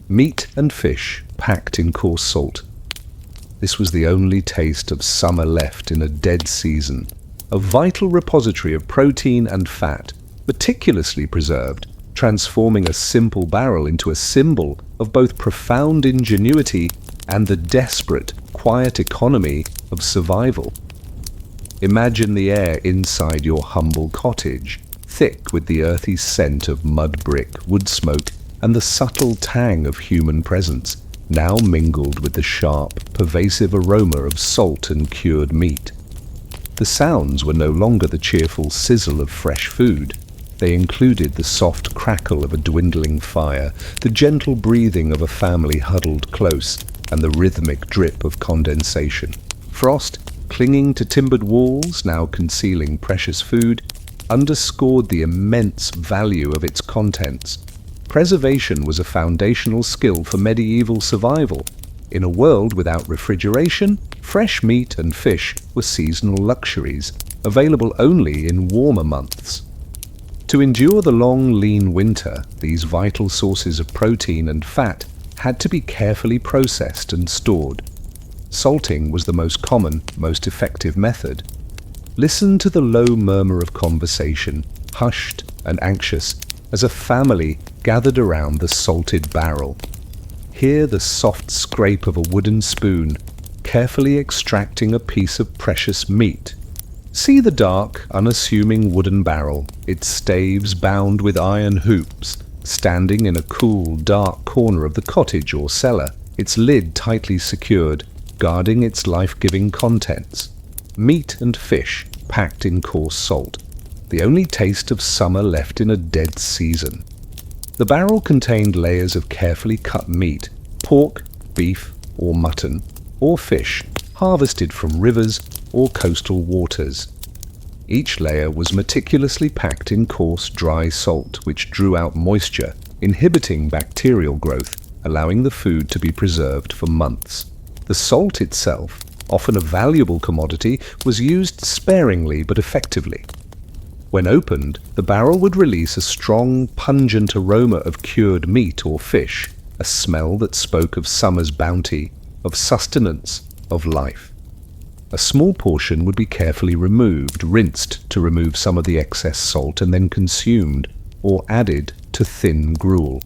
Meat and fish packed in coarse salt. This was the only taste of summer left in a dead season, a vital repository of protein and fat, meticulously preserved, transforming a simple barrel into a symbol of both profound ingenuity and the desperate, quiet economy of survival. Imagine the air inside your humble cottage, thick with the earthy scent of mud brick, wood smoke, and the subtle tang of human presence, now mingled with the sharp, pervasive aroma of salt and cured meat. The sounds were no longer the cheerful sizzle of fresh food. They included the soft crackle of a dwindling fire, the gentle breathing of a family huddled close, and the rhythmic drip of condensation. Frost, clinging to timbered walls, now concealing precious food, underscored the immense value of its contents. Preservation was a foundational skill for medieval survival. In a world without refrigeration, fresh meat and fish were seasonal luxuries, available only in warmer months. To endure the long, lean winter, these vital sources of protein and fat had to be carefully processed and stored. salting was the most common, most effective method. Listen to the low murmur of conversation, hushed and anxious, as a family gathered around the salted barrel. Hear the soft scrape of a wooden spoon, carefully extracting a piece of precious meat. See the dark, unassuming wooden barrel, its staves bound with iron hoops, standing in a cool, dark corner of the cottage or cellar, its lid tightly secured, guarding its life-giving contents. Meat and fish packed in coarse salt, the only taste of summer left in a dead season. The barrel contained layers of carefully cut meat, pork, beef or mutton, or fish, harvested from rivers or coastal waters. Each layer was meticulously packed in coarse, dry salt, which drew out moisture, inhibiting bacterial growth, allowing the food to be preserved for months. The salt itself, often a valuable commodity, was used sparingly but effectively. When opened, the barrel would release a strong, pungent aroma of cured meat or fish, a smell that spoke of summer's bounty, of sustenance, of life. A small portion would be carefully removed, rinsed to remove some of the excess salt, and then consumed or added to thin gruel.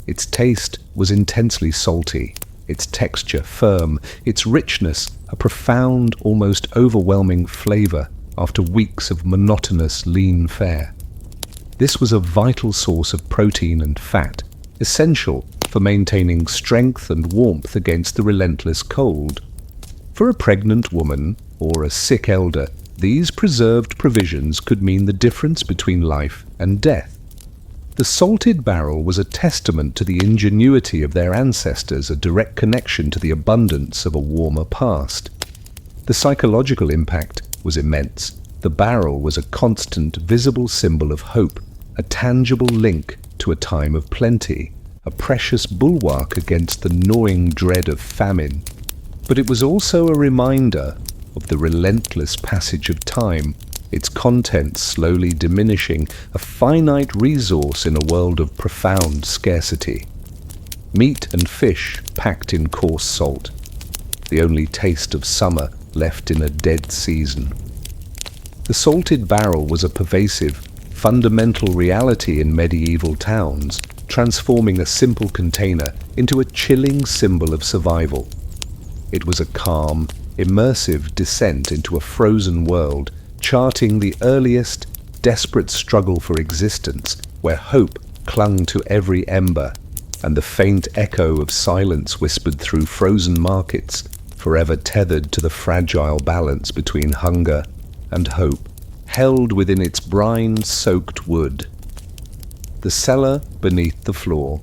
Its taste was intensely salty, its texture firm, its richness a profound, almost overwhelming flavor after weeks of monotonous lean fare. This was a vital source of protein and fat, essential for maintaining strength and warmth against the relentless cold. For a pregnant woman or a sick elder, these preserved provisions could mean the difference between life and death. The salted barrel was a testament to the ingenuity of their ancestors, a direct connection to the abundance of a warmer past. The psychological impact was immense. The barrel was a constant, visible symbol of hope, a tangible link to a time of plenty, a precious bulwark against the gnawing dread of famine. But it was also a reminder of the relentless passage of time, its contents slowly diminishing, a finite resource in a world of profound scarcity. Meat and fish packed in coarse salt, the only taste of summer left in a dead season. The salted barrel was a pervasive, fundamental reality in medieval towns, transforming a simple container into a chilling symbol of survival. It was a calm, immersive descent into a frozen world, charting the earliest, desperate struggle for existence, where hope clung to every ember, and the faint echo of silence whispered through frozen markets, forever tethered to the fragile balance between hunger and hope, held within its brine-soaked wood. The cellar beneath the floor.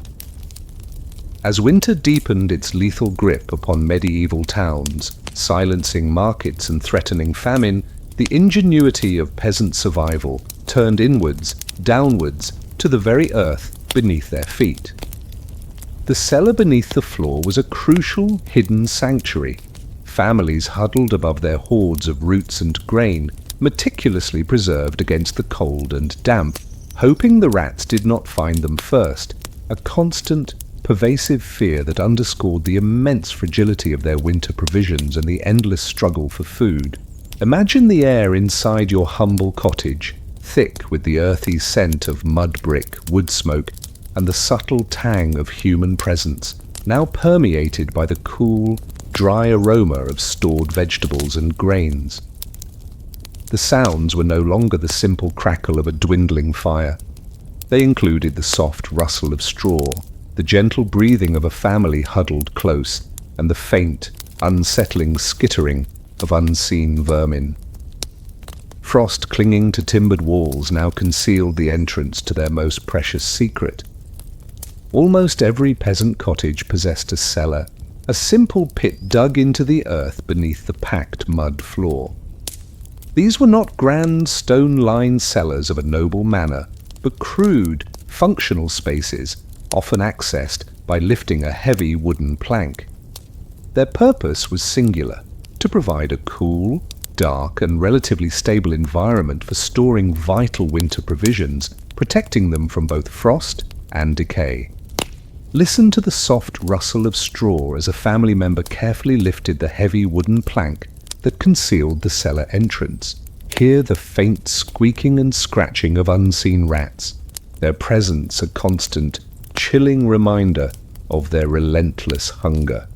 As winter deepened its lethal grip upon medieval towns, silencing markets and threatening famine, the ingenuity of peasant survival turned inwards, downwards, to the very earth beneath their feet. The cellar beneath the floor was a crucial hidden sanctuary. Families huddled above their hoards of roots and grain, meticulously preserved against the cold and damp, hoping the rats did not find them first, a constant, pervasive fear that underscored the immense fragility of their winter provisions and the endless struggle for food. Imagine the air inside your humble cottage, thick with the earthy scent of mud brick, wood smoke, and the subtle tang of human presence, now permeated by the cool, dry aroma of stored vegetables and grains. The sounds were no longer the simple crackle of a dwindling fire. They included the soft rustle of straw, the gentle breathing of a family huddled close, and the faint, unsettling skittering of unseen vermin. Frost clinging to timbered walls now concealed the entrance to their most precious secret. Almost every peasant cottage possessed a cellar, a simple pit dug into the earth beneath the packed mud floor. These were not grand stone-lined cellars of a noble manor, but crude, functional spaces, often accessed by lifting a heavy wooden plank. Their purpose was singular: to provide a cool, dark, and relatively stable environment for storing vital winter provisions, protecting them from both frost and decay. Listen to the soft rustle of straw as a family member carefully lifted the heavy wooden plank that concealed the cellar entrance. Hear the faint squeaking and scratching of unseen rats, their presence a constant, chilling reminder of their relentless hunger.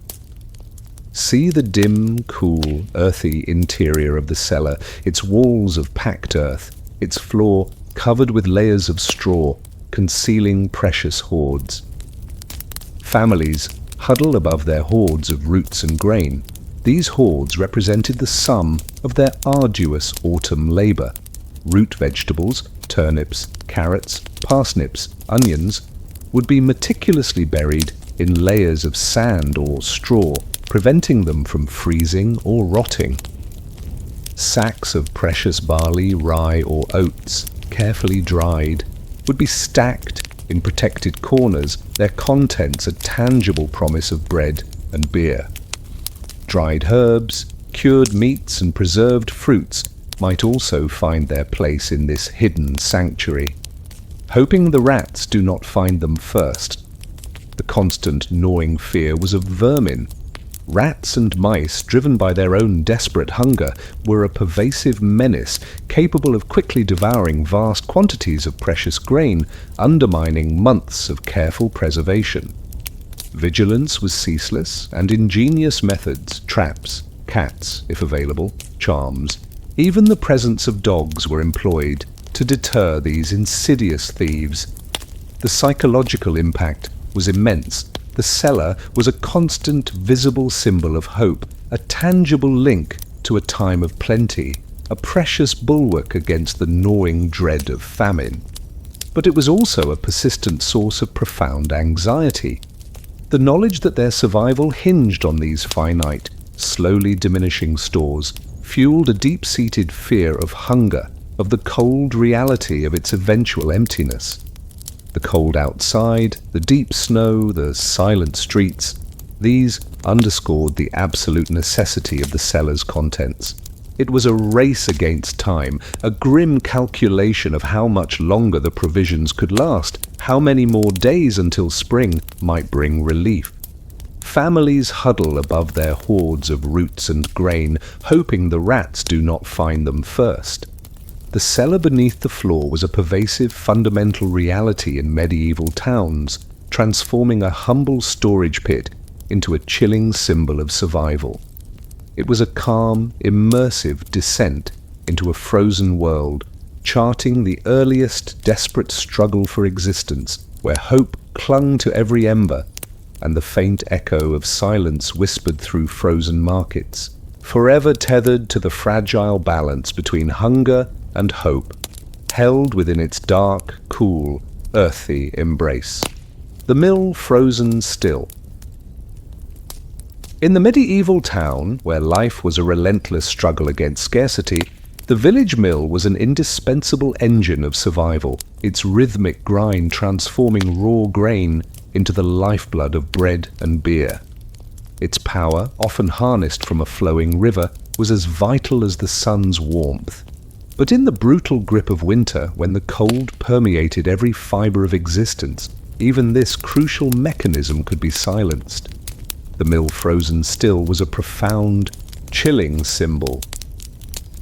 See the dim, cool, earthy interior of the cellar, its walls of packed earth, its floor covered with layers of straw, concealing precious hoards. Families huddle above their hoards of roots and grain. These hoards represented the sum of their arduous autumn labor. Root vegetables, turnips, carrots, parsnips, onions, would be meticulously buried in layers of sand or straw, preventing them from freezing or rotting. Sacks of precious barley, rye, or oats, carefully dried, would be stacked in protected corners, their contents a tangible promise of bread and beer. Dried herbs, cured meats, and preserved fruits might also find their place in this hidden sanctuary. Hoping the rats do not find them first. The constant gnawing fear was of vermin. Rats and mice, driven by their own desperate hunger, were a pervasive menace, capable of quickly devouring vast quantities of precious grain, undermining months of careful preservation. Vigilance was ceaseless, and ingenious methods, traps, cats, if available, charms, even the presence of dogs were employed to deter these insidious thieves. The psychological impact was immense. The cellar was a constant, visible symbol of hope, a tangible link to a time of plenty, a precious bulwark against the gnawing dread of famine. But it was also a persistent source of profound anxiety. The knowledge that their survival hinged on these finite, slowly diminishing stores fueled a deep-seated fear of hunger, of the cold reality of its eventual emptiness. The cold outside, the deep snow, the silent streets, these underscored the absolute necessity of the cellar's contents. It was a race against time, a grim calculation of how much longer the provisions could last, how many more days until spring might bring relief. Families huddle above their hoards of roots and grain, hoping the rats do not find them first. The cellar beneath the floor was a pervasive, fundamental reality in medieval towns, transforming a humble storage pit into a chilling symbol of survival. It was a calm, immersive descent into a frozen world, charting the earliest, desperate struggle for existence, where hope clung to every ember, and the faint echo of silence whispered through frozen markets, forever tethered to the fragile balance between hunger and hope, held within its dark, cool, earthy embrace. The mill frozen still. In the medieval town, where life was a relentless struggle against scarcity, the village mill was an indispensable engine of survival, its rhythmic grind transforming raw grain into the lifeblood of bread and beer. Its power, often harnessed from a flowing river, was as vital as the sun's warmth. But in the brutal grip of winter, when the cold permeated every fibre of existence, even this crucial mechanism could be silenced. The mill frozen still was a profound, chilling symbol.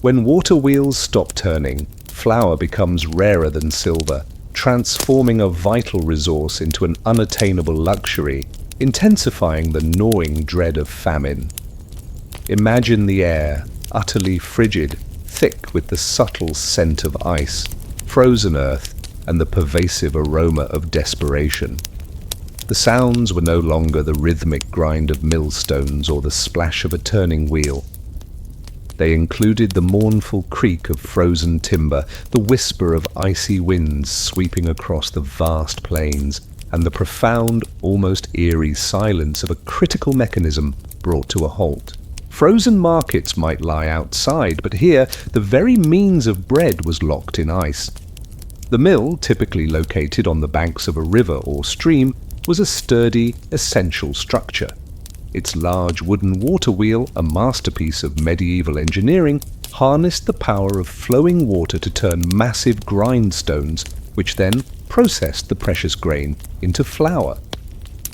When water wheels stop turning, flour becomes rarer than silver, transforming a vital resource into an unattainable luxury, intensifying the gnawing dread of famine. Imagine the air, utterly frigid, thick with the subtle scent of ice, frozen earth, and the pervasive aroma of desperation. The sounds were no longer the rhythmic grind of millstones or the splash of a turning wheel. They included the mournful creak of frozen timber, the whisper of icy winds sweeping across the vast plains, and the profound, almost eerie silence of a critical mechanism brought to a halt. Frozen markets might lie outside, but here the very means of bread was locked in ice. The mill, typically located on the banks of a river or stream, was a sturdy, essential structure. Its large wooden water wheel, a masterpiece of medieval engineering, harnessed the power of flowing water to turn massive grindstones, which then processed the precious grain into flour.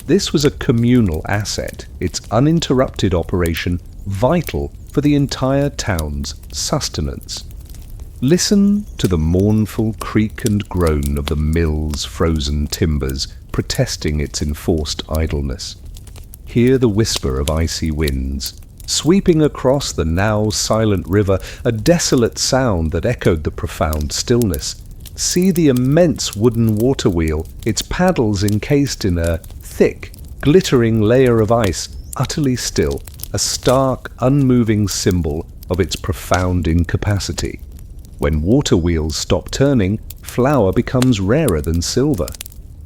This was a communal asset, its uninterrupted operation vital for the entire town's sustenance. Listen to the mournful creak and groan of the mill's frozen timbers protesting its enforced idleness. Hear the whisper of icy winds, sweeping across the now silent river, a desolate sound that echoed the profound stillness. See the immense wooden water wheel, its paddles encased in a thick, glittering layer of ice, utterly still, a stark, unmoving symbol of its profound incapacity. When water wheels stop turning, flour becomes rarer than silver.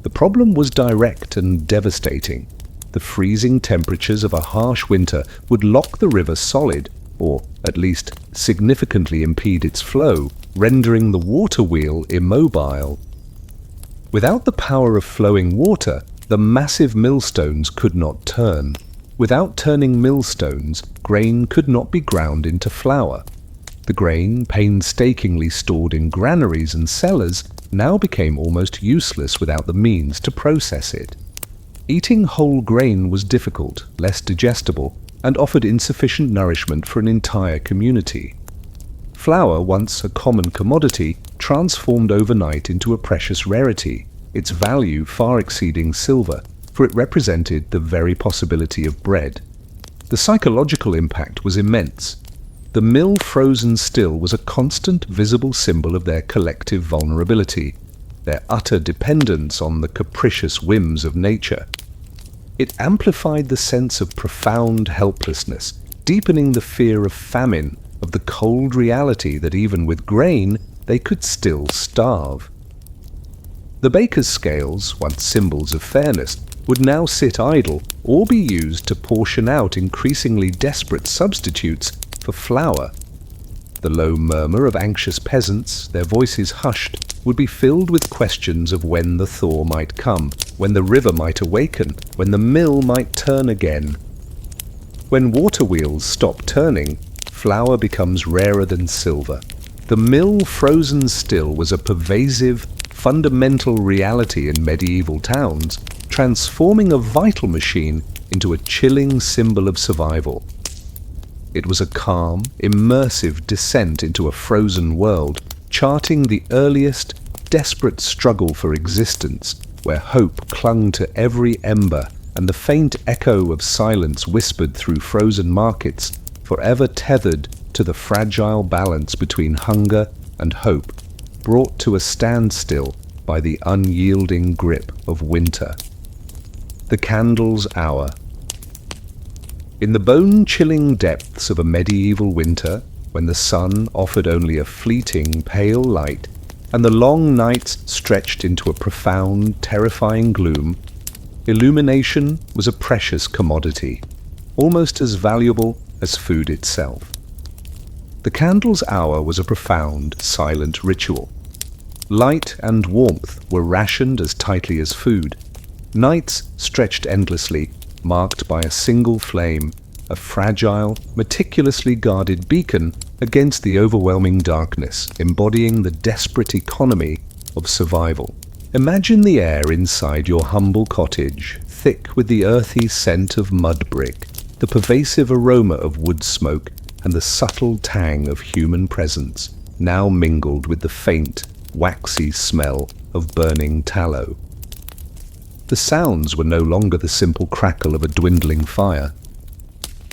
The problem was direct and devastating. The freezing temperatures of a harsh winter would lock the river solid, or at least significantly impede its flow, rendering the water wheel immobile. Without the power of flowing water, the massive millstones could not turn. Without turning millstones, grain could not be ground into flour. The grain, painstakingly stored in granaries and cellars, now became almost useless without the means to process it. Eating whole grain was difficult, less digestible, and offered insufficient nourishment for an entire community. Flour, once a common commodity, transformed overnight into a precious rarity, its value far exceeding silver, for it represented the very possibility of bread. The psychological impact was immense. The mill frozen still was a constant visible symbol of their collective vulnerability, their utter dependence on the capricious whims of nature. It amplified the sense of profound helplessness, deepening the fear of famine, of the cold reality that even with grain they could still starve. The baker's scales, once symbols of fairness, would now sit idle or be used to portion out increasingly desperate substitutes for flour. The low murmur of anxious peasants, their voices hushed, would be filled with questions of when the thaw might come, when the river might awaken, when the mill might turn again. When water wheels stop turning, flour becomes rarer than silver. The mill frozen still was a pervasive, fundamental reality in medieval towns, transforming a vital machine into a chilling symbol of survival. It was a calm, immersive descent into a frozen world, charting the earliest, desperate struggle for existence, where hope clung to every ember and the faint echo of silence whispered through frozen markets, forever tethered to the fragile balance between hunger and hope, brought to a standstill by the unyielding grip of winter. The candle's hour. In the bone-chilling depths of a medieval winter, when the sun offered only a fleeting, pale light, and the long nights stretched into a profound, terrifying gloom, illumination was a precious commodity, almost as valuable as food itself. The candle's hour was a profound, silent ritual. Light and warmth were rationed as tightly as food. Nights stretched endlessly, marked by a single flame, a fragile, meticulously guarded beacon against the overwhelming darkness, embodying the desperate economy of survival. Imagine the air inside your humble cottage, thick with the earthy scent of mud brick, the pervasive aroma of wood smoke, and the subtle tang of human presence, now mingled with the faint, waxy smell of burning tallow. The sounds were no longer the simple crackle of a dwindling fire.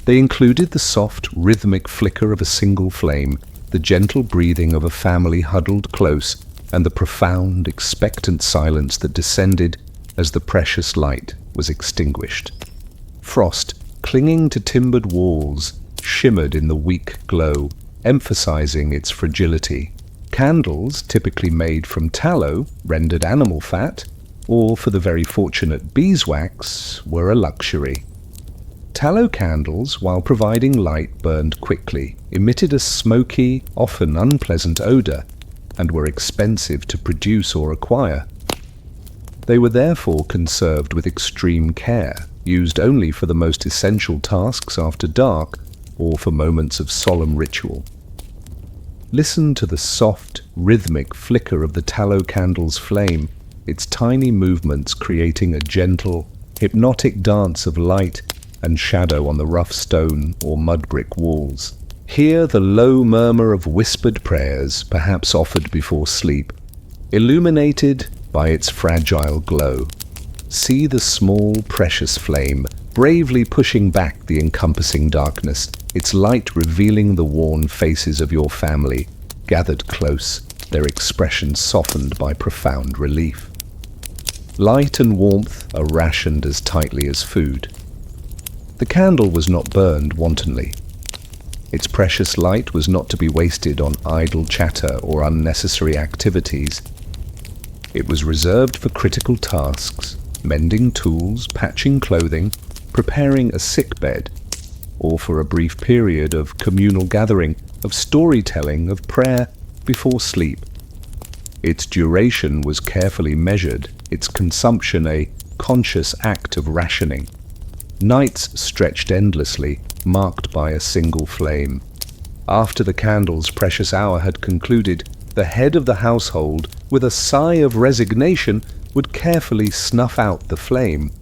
They included the soft, rhythmic flicker of a single flame, the gentle breathing of a family huddled close, and the profound, expectant silence that descended as the precious light was extinguished. Frost, clinging to timbered walls, shimmered in the weak glow, emphasizing its fragility. Candles, typically made from tallow, rendered animal fat, or for the very fortunate beeswax, were a luxury. Tallow candles, while providing light, burned quickly, emitted a smoky, often unpleasant odor, and were expensive to produce or acquire. They were therefore conserved with extreme care, used only for the most essential tasks after dark or for moments of solemn ritual. Listen to the soft, rhythmic flicker of the tallow candle's flame, its tiny movements creating a gentle, hypnotic dance of light and shadow on the rough stone or mud brick walls. Hear the low murmur of whispered prayers, perhaps offered before sleep, illuminated by its fragile glow. See the small, precious flame bravely pushing back the encompassing darkness, its light revealing the worn faces of your family, gathered close, their expressions softened by profound relief. Light and warmth are rationed as tightly as food. The candle was not burned wantonly. Its precious light was not to be wasted on idle chatter or unnecessary activities. It was reserved for critical tasks, mending tools, patching clothing, preparing a sickbed, or for a brief period of communal gathering, of storytelling, of prayer before sleep. Its duration was carefully measured, its consumption a conscious act of rationing. Nights stretched endlessly, marked by a single flame. After the candle's precious hour had concluded, the head of the household, with a sigh of resignation, would carefully snuff out the flame.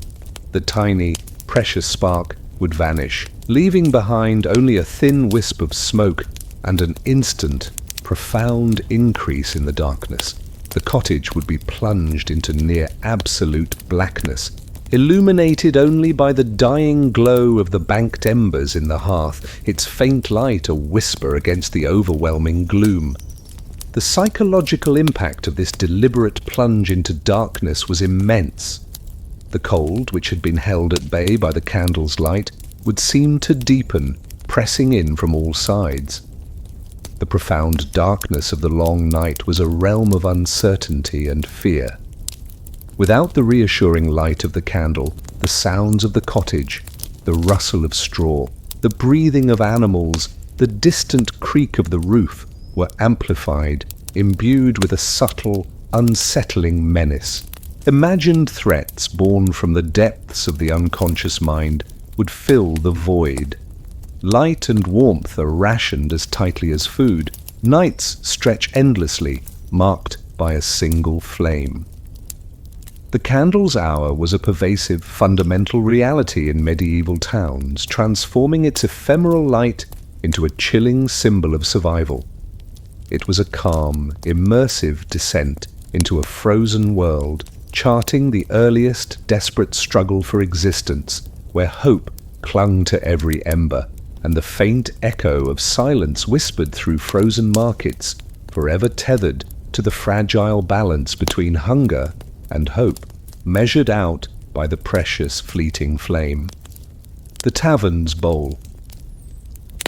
The tiny, precious spark would vanish, leaving behind only a thin wisp of smoke and an instant, profound increase in the darkness. The cottage would be plunged into near absolute blackness, illuminated only by the dying glow of the banked embers in the hearth, its faint light a whisper against the overwhelming gloom. The psychological impact of this deliberate plunge into darkness was immense. The cold, which had been held at bay by the candle's light, would seem to deepen, pressing in from all sides. The profound darkness of the long night was a realm of uncertainty and fear. Without the reassuring light of the candle, the sounds of the cottage, the rustle of straw, the breathing of animals, the distant creak of the roof were amplified, imbued with a subtle, unsettling menace. Imagined threats born from the depths of the unconscious mind would fill the void. Light and warmth are rationed as tightly as food. Nights stretch endlessly, marked by a single flame. The candle's hour was a pervasive, fundamental reality in medieval towns, transforming its ephemeral light into a chilling symbol of survival. It was a calm, immersive descent into a frozen world, charting the earliest, desperate struggle for existence, where hope clung to every ember, and the faint echo of silence whispered through frozen markets, forever tethered to the fragile balance between hunger and hope, measured out by the precious fleeting flame. The tavern's bowl.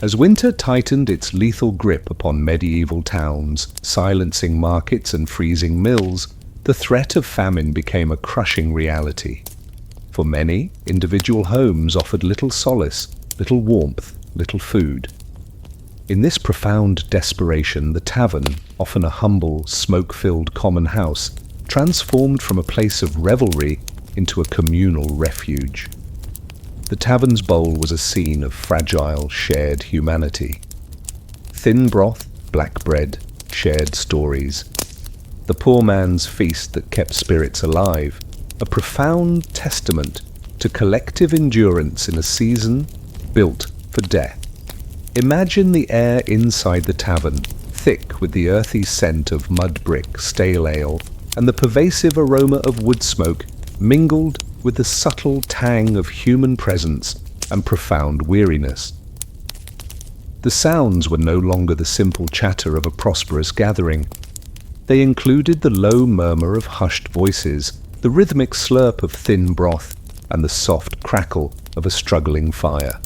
As winter tightened its lethal grip upon medieval towns, silencing markets and freezing mills, the threat of famine became a crushing reality. For many, individual homes offered little solace, little warmth, little food. In this profound desperation, the tavern, often a humble, smoke-filled common house, transformed from a place of revelry into a communal refuge. The tavern's bowl was a scene of fragile, shared humanity. Thin broth, black bread, shared stories. The poor man's feast that kept spirits alive, a profound testament to collective endurance in a season built for death. Imagine the air inside the tavern, thick with the earthy scent of mud brick, stale ale, and the pervasive aroma of wood smoke mingled with the subtle tang of human presence and profound weariness. The sounds were no longer the simple chatter of a prosperous gathering. They included the low murmur of hushed voices, the rhythmic slurp of thin broth, and the soft crackle of a struggling fire.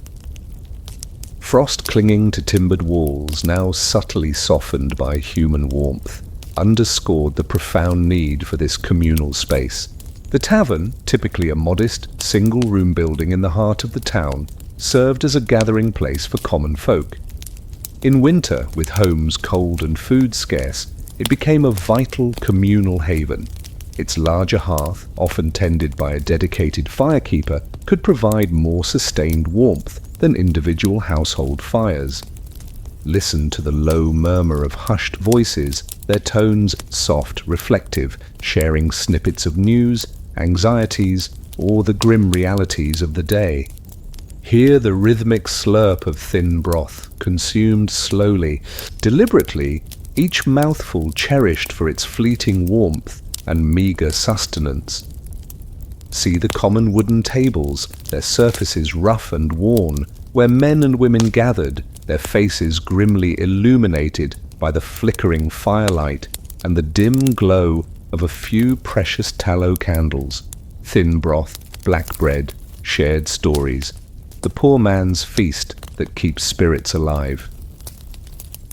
Frost clinging to timbered walls, now subtly softened by human warmth, underscored the profound need for this communal space. The tavern, typically a modest, single-room building in the heart of the town, served as a gathering place for common folk. In winter, with homes cold and food scarce, it became a vital communal haven. Its larger hearth, often tended by a dedicated firekeeper, could provide more sustained warmth than individual household fires. Listen to the low murmur of hushed voices, their tones soft, reflective, sharing snippets of news, anxieties, or the grim realities of the day. Here the rhythmic slurp of thin broth, consumed slowly, deliberately, each mouthful cherished for its fleeting warmth and meagre sustenance. See the common wooden tables, their surfaces rough and worn, where men and women gathered, their faces grimly illuminated by the flickering firelight and the dim glow of a few precious tallow candles. Thin broth, black bread, shared stories, the poor man's feast that keeps spirits alive.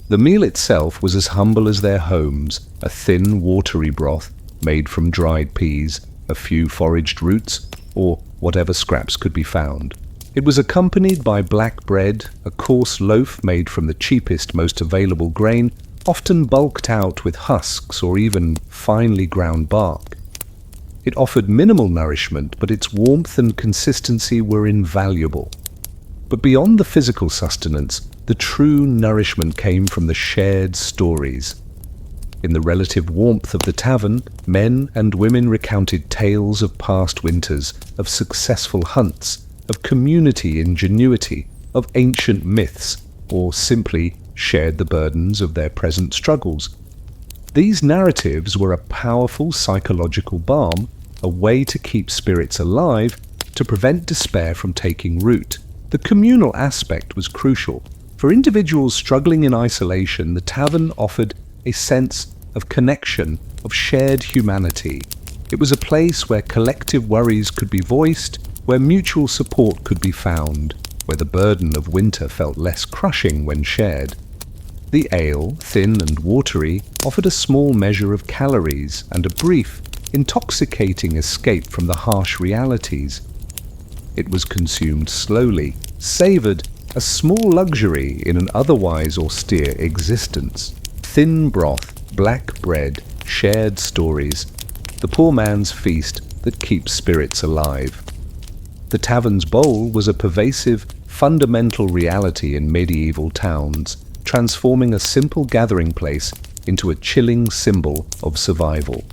The meal itself was as humble as their homes, a thin, watery broth made from dried peas, a few foraged roots, or whatever scraps could be found. It was accompanied by black bread, a coarse loaf made from the cheapest, most available grain, often bulked out with husks or even finely ground bark. It offered minimal nourishment, but its warmth and consistency were invaluable. But beyond the physical sustenance, the true nourishment came from the shared stories. In the relative warmth of the tavern, men and women recounted tales of past winters, of successful hunts, of community ingenuity, of ancient myths, or simply shared the burdens of their present struggles. These narratives were a powerful psychological balm, a way to keep spirits alive, to prevent despair from taking root. The communal aspect was crucial. For individuals struggling in isolation, the tavern offered a sense of connection, of shared humanity. It was a place where collective worries could be voiced, where mutual support could be found, where the burden of winter felt less crushing when shared. The ale, thin and watery, offered a small measure of calories and a brief, intoxicating escape from the harsh realities. It was consumed slowly, savoured, a small luxury in an otherwise austere existence. Thin broth, black bread, shared stories, the poor man's feast that keeps spirits alive. The tavern's bowl was a pervasive, fundamental reality in medieval towns, transforming a simple gathering place into a chilling symbol of survival.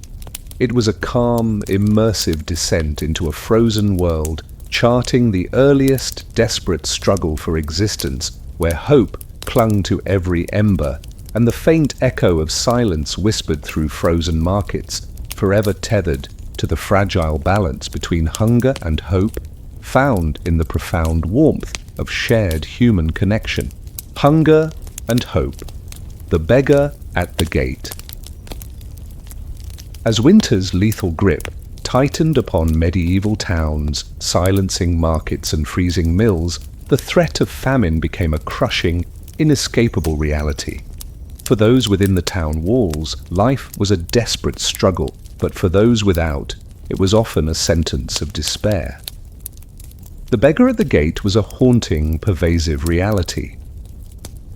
It was a calm, immersive descent into a frozen world, charting the earliest, desperate struggle for existence, where hope clung to every ember, and the faint echo of silence whispered through frozen markets, forever tethered to the fragile balance between hunger and hope, found in the profound warmth of shared human connection. Hunger and hope, the beggar at the gate. As winter's lethal grip tightened upon medieval towns, silencing markets and freezing mills, the threat of famine became a crushing, inescapable reality. For those within the town walls, life was a desperate struggle, but for those without, it was often a sentence of despair. The beggar at the gate was a haunting, pervasive reality.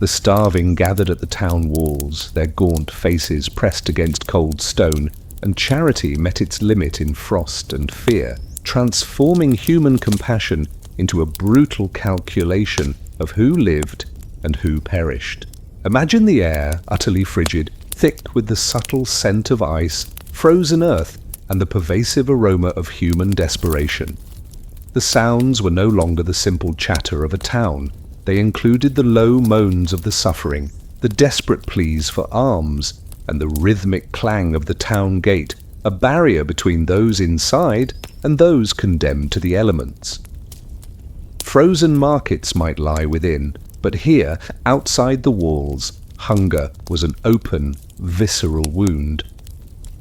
The starving gathered at the town walls, their gaunt faces pressed against cold stone, and charity met its limit in frost and fear, transforming human compassion into a brutal calculation of who lived and who perished. Imagine the air, utterly frigid, thick with the subtle scent of ice, frozen earth, and the pervasive aroma of human desperation. The sounds were no longer the simple chatter of a town. They included the low moans of the suffering, the desperate pleas for alms, and the rhythmic clang of the town gate, a barrier between those inside and those condemned to the elements. Frozen markets might lie within, but here, outside the walls, hunger was an open, visceral wound.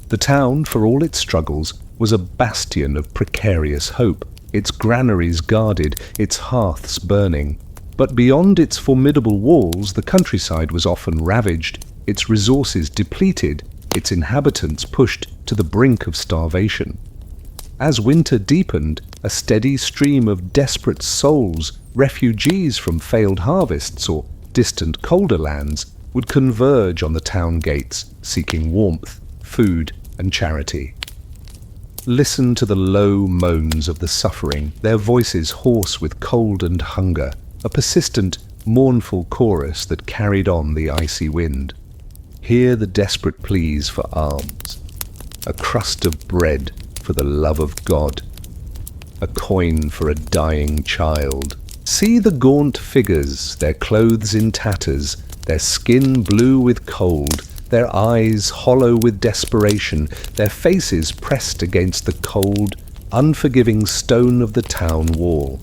The town, for all its struggles, was a bastion of precarious hope, its granaries guarded, its hearths burning. But beyond its formidable walls, the countryside was often ravaged, its resources depleted, its inhabitants pushed to the brink of starvation. As winter deepened, a steady stream of desperate souls, refugees from failed harvests or distant colder lands, would converge on the town gates, seeking warmth, food, and charity. Listen to the low moans of the suffering, their voices hoarse with cold and hunger, a persistent, mournful chorus that carried on the icy wind. Hear the desperate pleas for alms, a crust of bread for the love of God. a coin for a dying child. See the gaunt figures, their clothes in tatters, their skin blue with cold, their eyes hollow with desperation, their faces pressed against the cold, unforgiving stone of the town wall.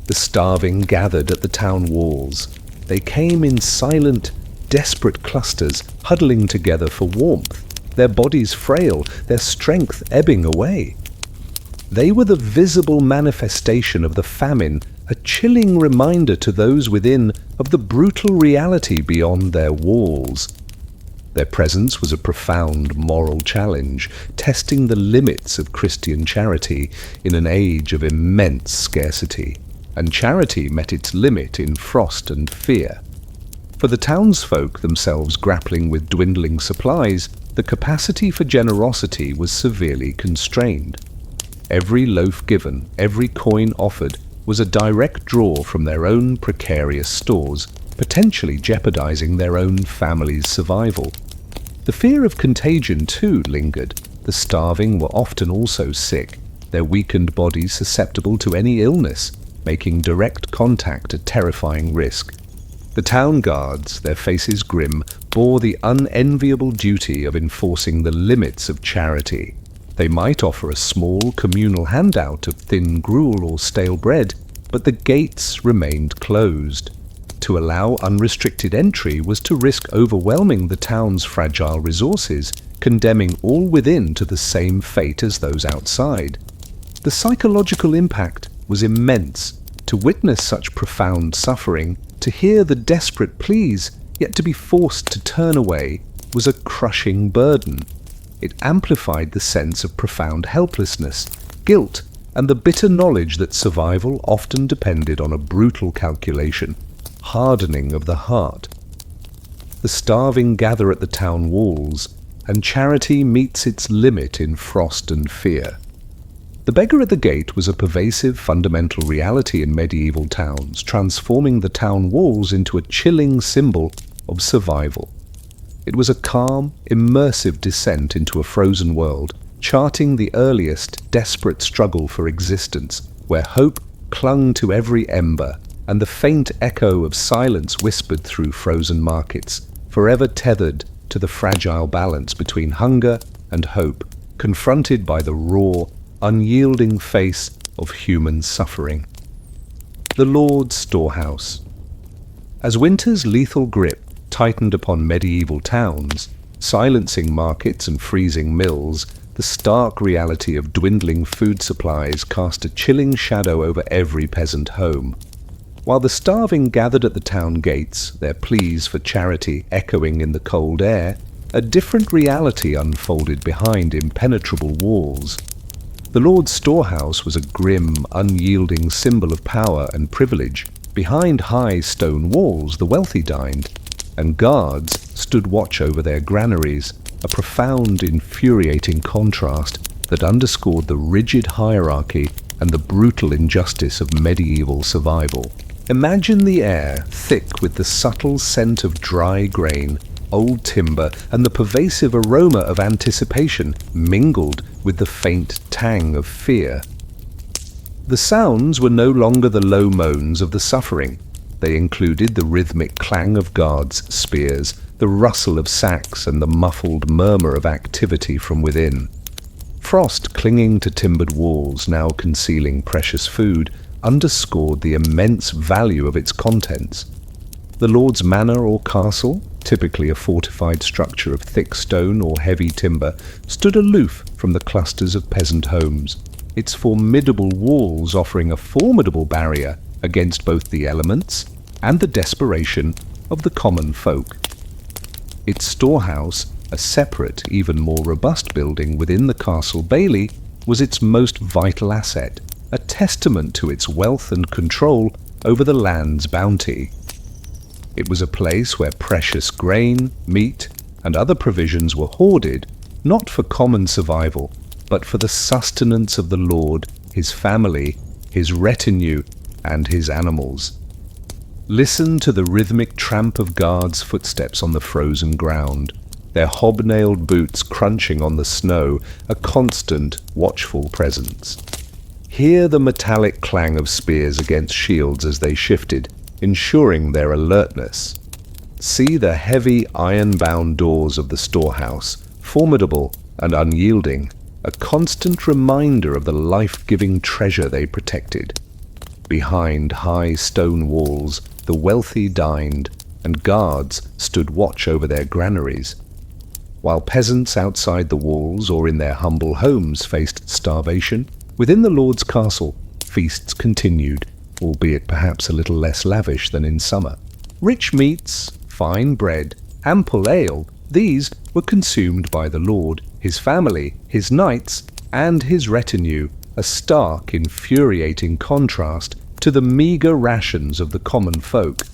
The starving gathered at the town walls. They came in silent, desperate clusters, huddling together for warmth, their bodies frail, their strength ebbing away. They were the visible manifestation of the famine, a chilling reminder to those within of the brutal reality beyond their walls. Their presence was a profound moral challenge, testing the limits of Christian charity in an age of immense scarcity. And charity met its limit in frost and fear. For the townsfolk themselves grappling with dwindling supplies, the capacity for generosity was severely constrained. Every loaf given, every coin offered, was a direct draw from their own precarious stores, potentially jeopardizing their own family's survival. The fear of contagion, too, lingered. The starving were often also sick, their weakened bodies susceptible to any illness, making direct contact a terrifying risk. The town guards, their faces grim, bore the unenviable duty of enforcing the limits of charity. They might offer a small communal handout of thin gruel or stale bread, but the gates remained closed. To allow unrestricted entry was to risk overwhelming the town's fragile resources, condemning all within to the same fate as those outside. The psychological impact was immense. To witness such profound suffering, to hear the desperate pleas, yet to be forced to turn away, was a crushing burden. It amplified the sense of profound helplessness, guilt, and the bitter knowledge that survival often depended on a brutal calculation, hardening of the heart. The starving gather at the town walls, and charity meets its limit in frost and fear. The beggar at the gate was a pervasive fundamental reality in medieval towns, transforming the town walls into a chilling symbol of survival. It was a calm, immersive descent into a frozen world, charting the earliest, desperate struggle for existence, where hope clung to every ember, and the faint echo of silence whispered through frozen markets, forever tethered to the fragile balance between hunger and hope, confronted by the raw, unyielding face of human suffering. The Lord's Storehouse. As winter's lethal grip tightened upon medieval towns, silencing markets and freezing mills, the stark reality of dwindling food supplies cast a chilling shadow over every peasant home. While the starving gathered at the town gates, their pleas for charity echoing in the cold air, a different reality unfolded behind impenetrable walls. The Lord's Storehouse was a grim, unyielding symbol of power and privilege. Behind high stone walls the wealthy dined, and guards stood watch over their granaries, a profound, infuriating contrast that underscored the rigid hierarchy and the brutal injustice of medieval survival. Imagine the air thick with the subtle scent of dry grain, old timber, and the pervasive aroma of anticipation mingled with the faint tang of fear. The sounds were no longer the low moans of the suffering. They included the rhythmic clang of guards' spears, the rustle of sacks, and the muffled murmur of activity from within. Frost clinging to timbered walls, now concealing precious food, underscored the immense value of its contents. The Lord's manor or castle, typically a fortified structure of thick stone or heavy timber, stood aloof from the clusters of peasant homes, its formidable walls offering a formidable barrier against both the elements and the desperation of the common folk. Its storehouse, a separate, even more robust building within the castle bailey, was its most vital asset, a testament to its wealth and control over the land's bounty. It was a place where precious grain, meat, and other provisions were hoarded, not for common survival, but for the sustenance of the Lord, his family, his retinue, and his animals. Listen to the rhythmic tramp of guards' footsteps on the frozen ground, their hobnailed boots crunching on the snow, a constant, watchful presence. Hear the metallic clang of spears against shields as they shifted, ensuring their alertness. See the heavy iron-bound doors of the storehouse, formidable and unyielding, a constant reminder of the life-giving treasure they protected. Behind high stone walls, the wealthy dined, and guards stood watch over their granaries, while peasants outside the walls or in their humble homes faced starvation. Within the Lord's castle, feasts continued, albeit perhaps a little less lavish than in summer. Rich meats, fine bread, ample ale, these were consumed by the Lord, his family, his knights, and his retinue, a stark, infuriating contrast to the meagre rations of the common folk.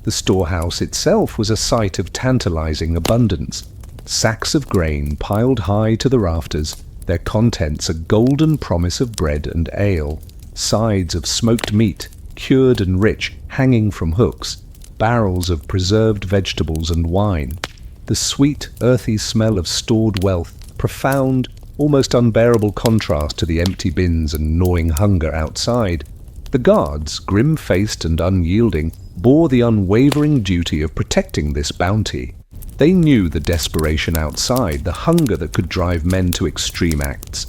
The storehouse itself was a sight of tantalizing abundance. Sacks of grain piled high to the rafters, their contents a golden promise of bread and ale, sides of smoked meat, cured and rich, hanging from hooks, barrels of preserved vegetables and wine, the sweet, earthy smell of stored wealth, profound, almost unbearable contrast to the empty bins and gnawing hunger outside. The guards, grim-faced and unyielding, bore the unwavering duty of protecting this bounty. They knew the desperation outside, the hunger that could drive men to extreme acts.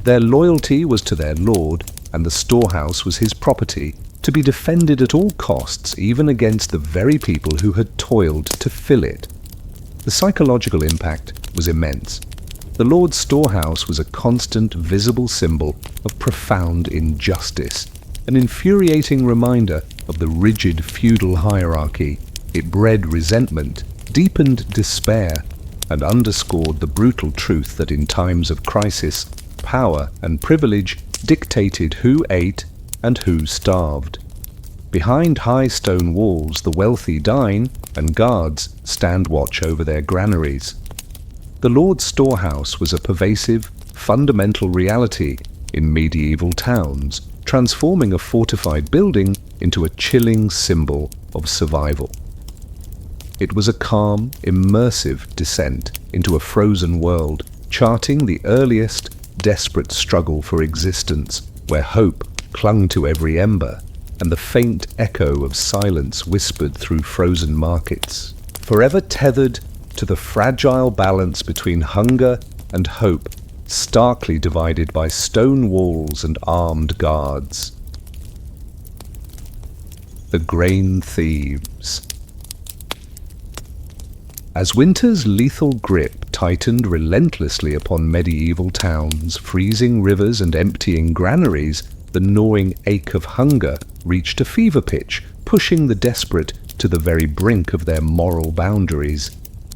Their loyalty was to their lord, and the storehouse was his property, to be defended at all costs, even against the very people who had toiled to fill it. The psychological impact was immense. The Lord's storehouse was a constant, visible symbol of profound injustice, an infuriating reminder of the rigid feudal hierarchy. It bred resentment, deepened despair, and underscored the brutal truth that in times of crisis, power and privilege dictated who ate and who starved. Behind high stone walls, the wealthy dine, and guards stand watch over their granaries. The Lord's storehouse was a pervasive, fundamental reality in medieval towns, transforming a fortified building into a chilling symbol of survival. It was a calm, immersive descent into a frozen world, charting the earliest, desperate struggle for existence, where hope clung to every ember, and the faint echo of silence whispered through frozen markets, forever tethered to the fragile balance between hunger and hope, starkly divided by stone walls and armed guards. The Grain Thieves. As winter's lethal grip tightened relentlessly upon medieval towns, freezing rivers and emptying granaries, the gnawing ache of hunger reached a fever pitch, pushing the desperate to the very brink of their moral boundaries.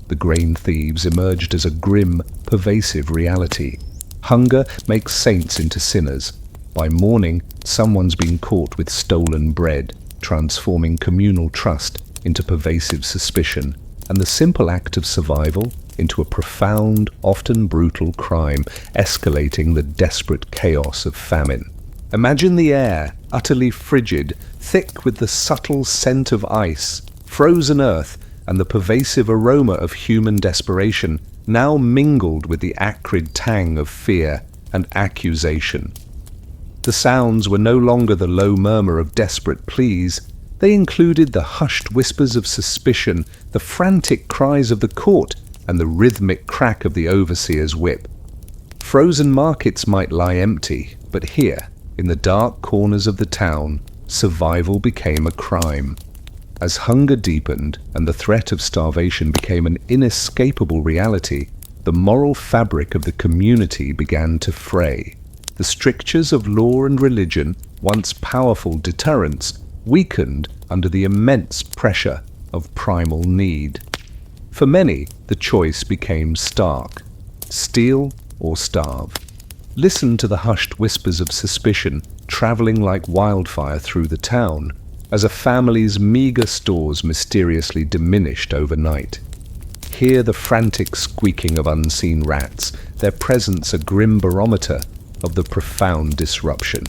The grain thieves emerged as a grim, pervasive reality. Hunger makes saints into sinners. By morning, someone's been caught with stolen bread, transforming communal trust into pervasive suspicion, and the simple act of survival into a profound, often brutal crime, escalating the desperate chaos of famine. Imagine the air, utterly frigid, thick with the subtle scent of ice, frozen earth, and the pervasive aroma of human desperation, now mingled with the acrid tang of fear and accusation. The sounds were no longer the low murmur of desperate pleas. They included the hushed whispers of suspicion, the frantic cries of the court, and the rhythmic crack of the overseer's whip. Frozen markets might lie empty, but here, in the dark corners of the town, survival became a crime. As hunger deepened and the threat of starvation became an inescapable reality, the moral fabric of the community began to fray. The strictures of law and religion, once powerful deterrents, weakened under the immense pressure of primal need. For many, the choice became stark: steal or starve. Listen to the hushed whispers of suspicion traveling like wildfire through the town, as a family's meager stores mysteriously diminished overnight. Hear the frantic squeaking of unseen rats, their presence a grim barometer of the profound disruption.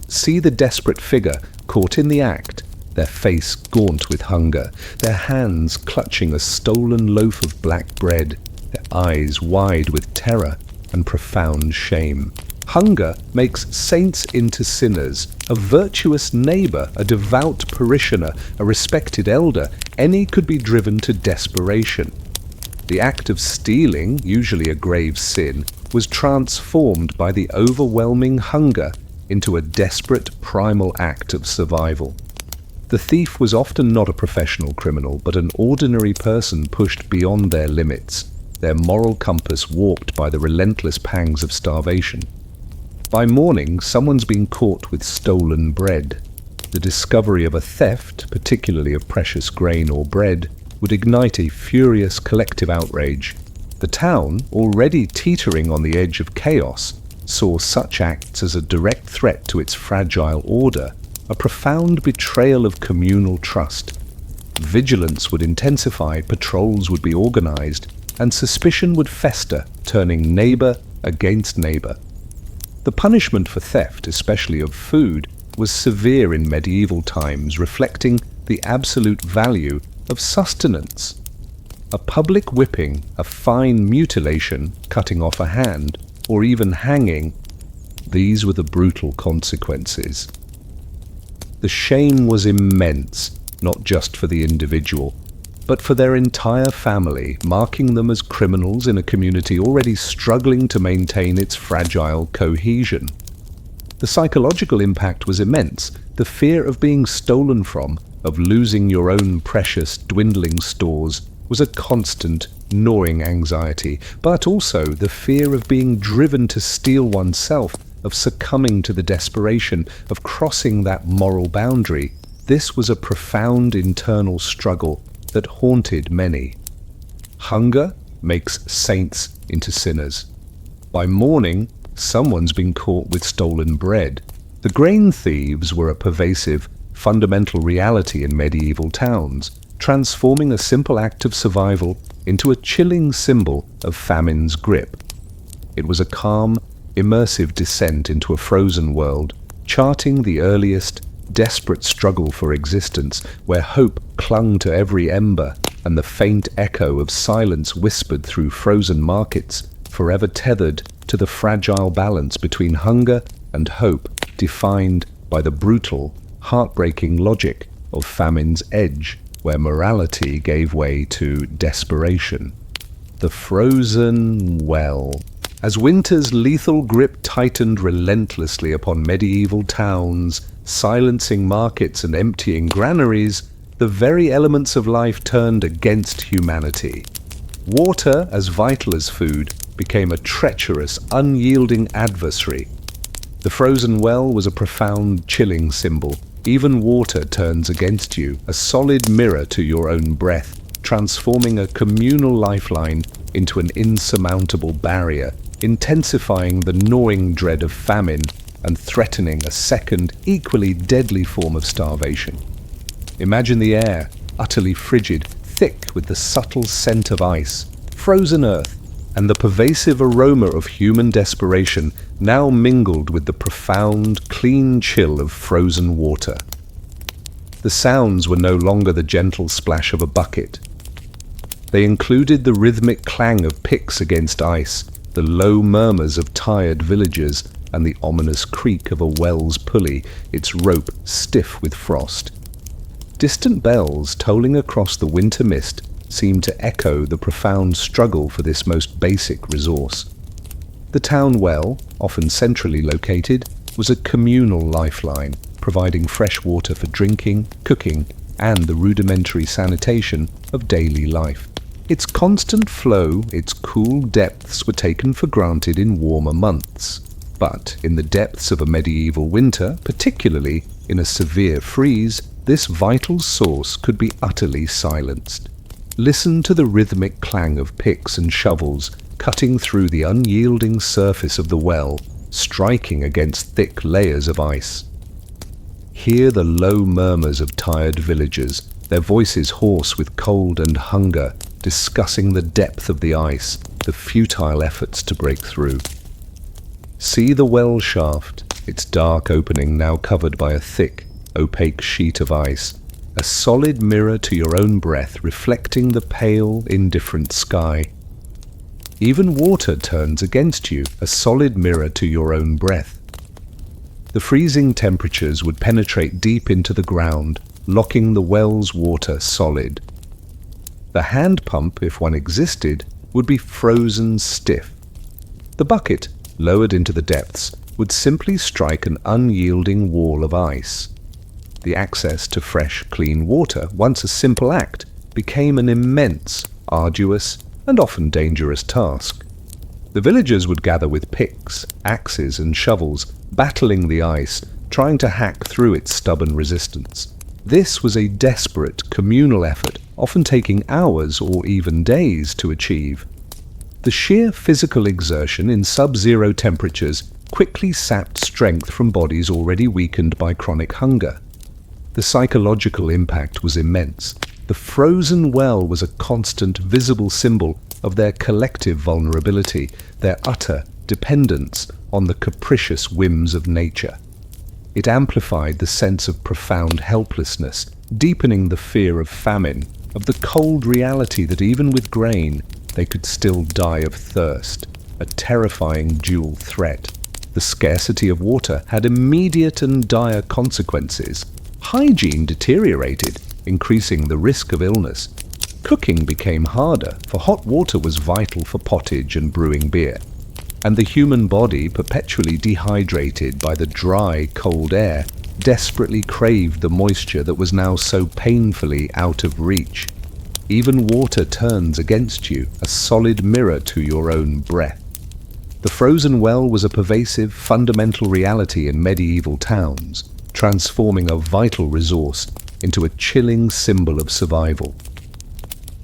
See the desperate figure caught in the act, their face gaunt with hunger, their hands clutching a stolen loaf of black bread, their eyes wide with terror and profound shame. Hunger makes saints into sinners, a virtuous neighbour, a devout parishioner, a respected elder. Any could be driven to desperation. The act of stealing, usually a grave sin, was transformed by the overwhelming hunger into a desperate primal act of survival. The thief was often not a professional criminal, but an ordinary person pushed beyond their limits, their moral compass warped by the relentless pangs of starvation. By morning, someone's been caught with stolen bread. The discovery of a theft, particularly of precious grain or bread, would ignite a furious collective outrage. The town, already teetering on the edge of chaos, saw such acts as a direct threat to its fragile order, a profound betrayal of communal trust. Vigilance would intensify, patrols would be organized, and suspicion would fester, turning neighbor against neighbor. The punishment for theft, especially of food, was severe in medieval times, reflecting the absolute value of sustenance. A public whipping, a fine mutilation, cutting off a hand, or even hanging, these were the brutal consequences. The shame was immense, not just for the individual, but for their entire family, marking them as criminals in a community already struggling to maintain its fragile cohesion. The psychological impact was immense. The fear of being stolen from, of losing your own precious, dwindling stores, was a constant, gnawing anxiety, but also the fear of being driven to steal oneself, of succumbing to the desperation, of crossing that moral boundary. This was a profound internal struggle that haunted many. Hunger makes saints into sinners. By morning, someone's been caught with stolen bread. The grain thieves were a pervasive, fundamental reality in medieval towns, transforming a simple act of survival into a chilling symbol of famine's grip. It was a calm, immersive descent into a frozen world, charting the earliest, desperate struggle for existence, where hope clung to every ember and the faint echo of silence whispered through frozen markets, forever tethered to the fragile balance between hunger and hope, defined by the brutal, heartbreaking logic of famine's edge, where morality gave way to desperation. The frozen well. As winter's lethal grip tightened relentlessly upon medieval towns, silencing markets and emptying granaries, the very elements of life turned against humanity. Water, as vital as food, became a treacherous, unyielding adversary. The frozen well was a profound, chilling symbol. Even water turns against you, a solid mirror to your own breath, transforming a communal lifeline into an insurmountable barrier, intensifying the gnawing dread of famine and threatening a second, equally deadly form of starvation. Imagine the air, utterly frigid, thick with the subtle scent of ice, frozen earth, and the pervasive aroma of human desperation now mingled with the profound, clean chill of frozen water. The sounds were no longer the gentle splash of a bucket. They included the rhythmic clang of picks against ice, the low murmurs of tired villagers, and the ominous creak of a well's pulley, its rope stiff with frost. Distant bells tolling across the winter mist seemed to echo the profound struggle for this most basic resource. The town well, often centrally located, was a communal lifeline, providing fresh water for drinking, cooking, and the rudimentary sanitation of daily life. Its constant flow, its cool depths were taken for granted in warmer months. But in the depths of a medieval winter, particularly in a severe freeze, this vital source could be utterly silenced. Listen to the rhythmic clang of picks and shovels cutting through the unyielding surface of the well, striking against thick layers of ice. Hear the low murmurs of tired villagers, their voices hoarse with cold and hunger, discussing the depth of the ice, the futile efforts to break through. See the well shaft, its dark opening now covered by a thick, opaque sheet of ice, a solid mirror to your own breath reflecting the pale, indifferent sky. Even water turns against you, a solid mirror to your own breath. The freezing temperatures would penetrate deep into the ground, locking the well's water solid. The hand pump, if one existed, would be frozen stiff. The bucket, lowered into the depths, would simply strike an unyielding wall of ice. The access to fresh, clean water, once a simple act, became an immense, arduous, and often dangerous task. The villagers would gather with picks, axes, and shovels, battling the ice, trying to hack through its stubborn resistance. This was a desperate, communal effort, often taking hours or even days to achieve. The sheer physical exertion in sub-zero temperatures quickly sapped strength from bodies already weakened by chronic hunger. The psychological impact was immense. The frozen well was a constant, visible symbol of their collective vulnerability, their utter dependence on the capricious whims of nature. It amplified the sense of profound helplessness, deepening the fear of famine, of the cold reality that even with grain, they could still die of thirst, a terrifying dual threat. The scarcity of water had immediate and dire consequences. Hygiene deteriorated, increasing the risk of illness. Cooking became harder, for hot water was vital for pottage and brewing beer. And the human body, perpetually dehydrated by the dry, cold air, desperately craved the moisture that was now so painfully out of reach. Even water turns against you, a solid mirror to your own breath. The frozen well was a pervasive, fundamental reality in medieval towns, transforming a vital resource into a chilling symbol of survival.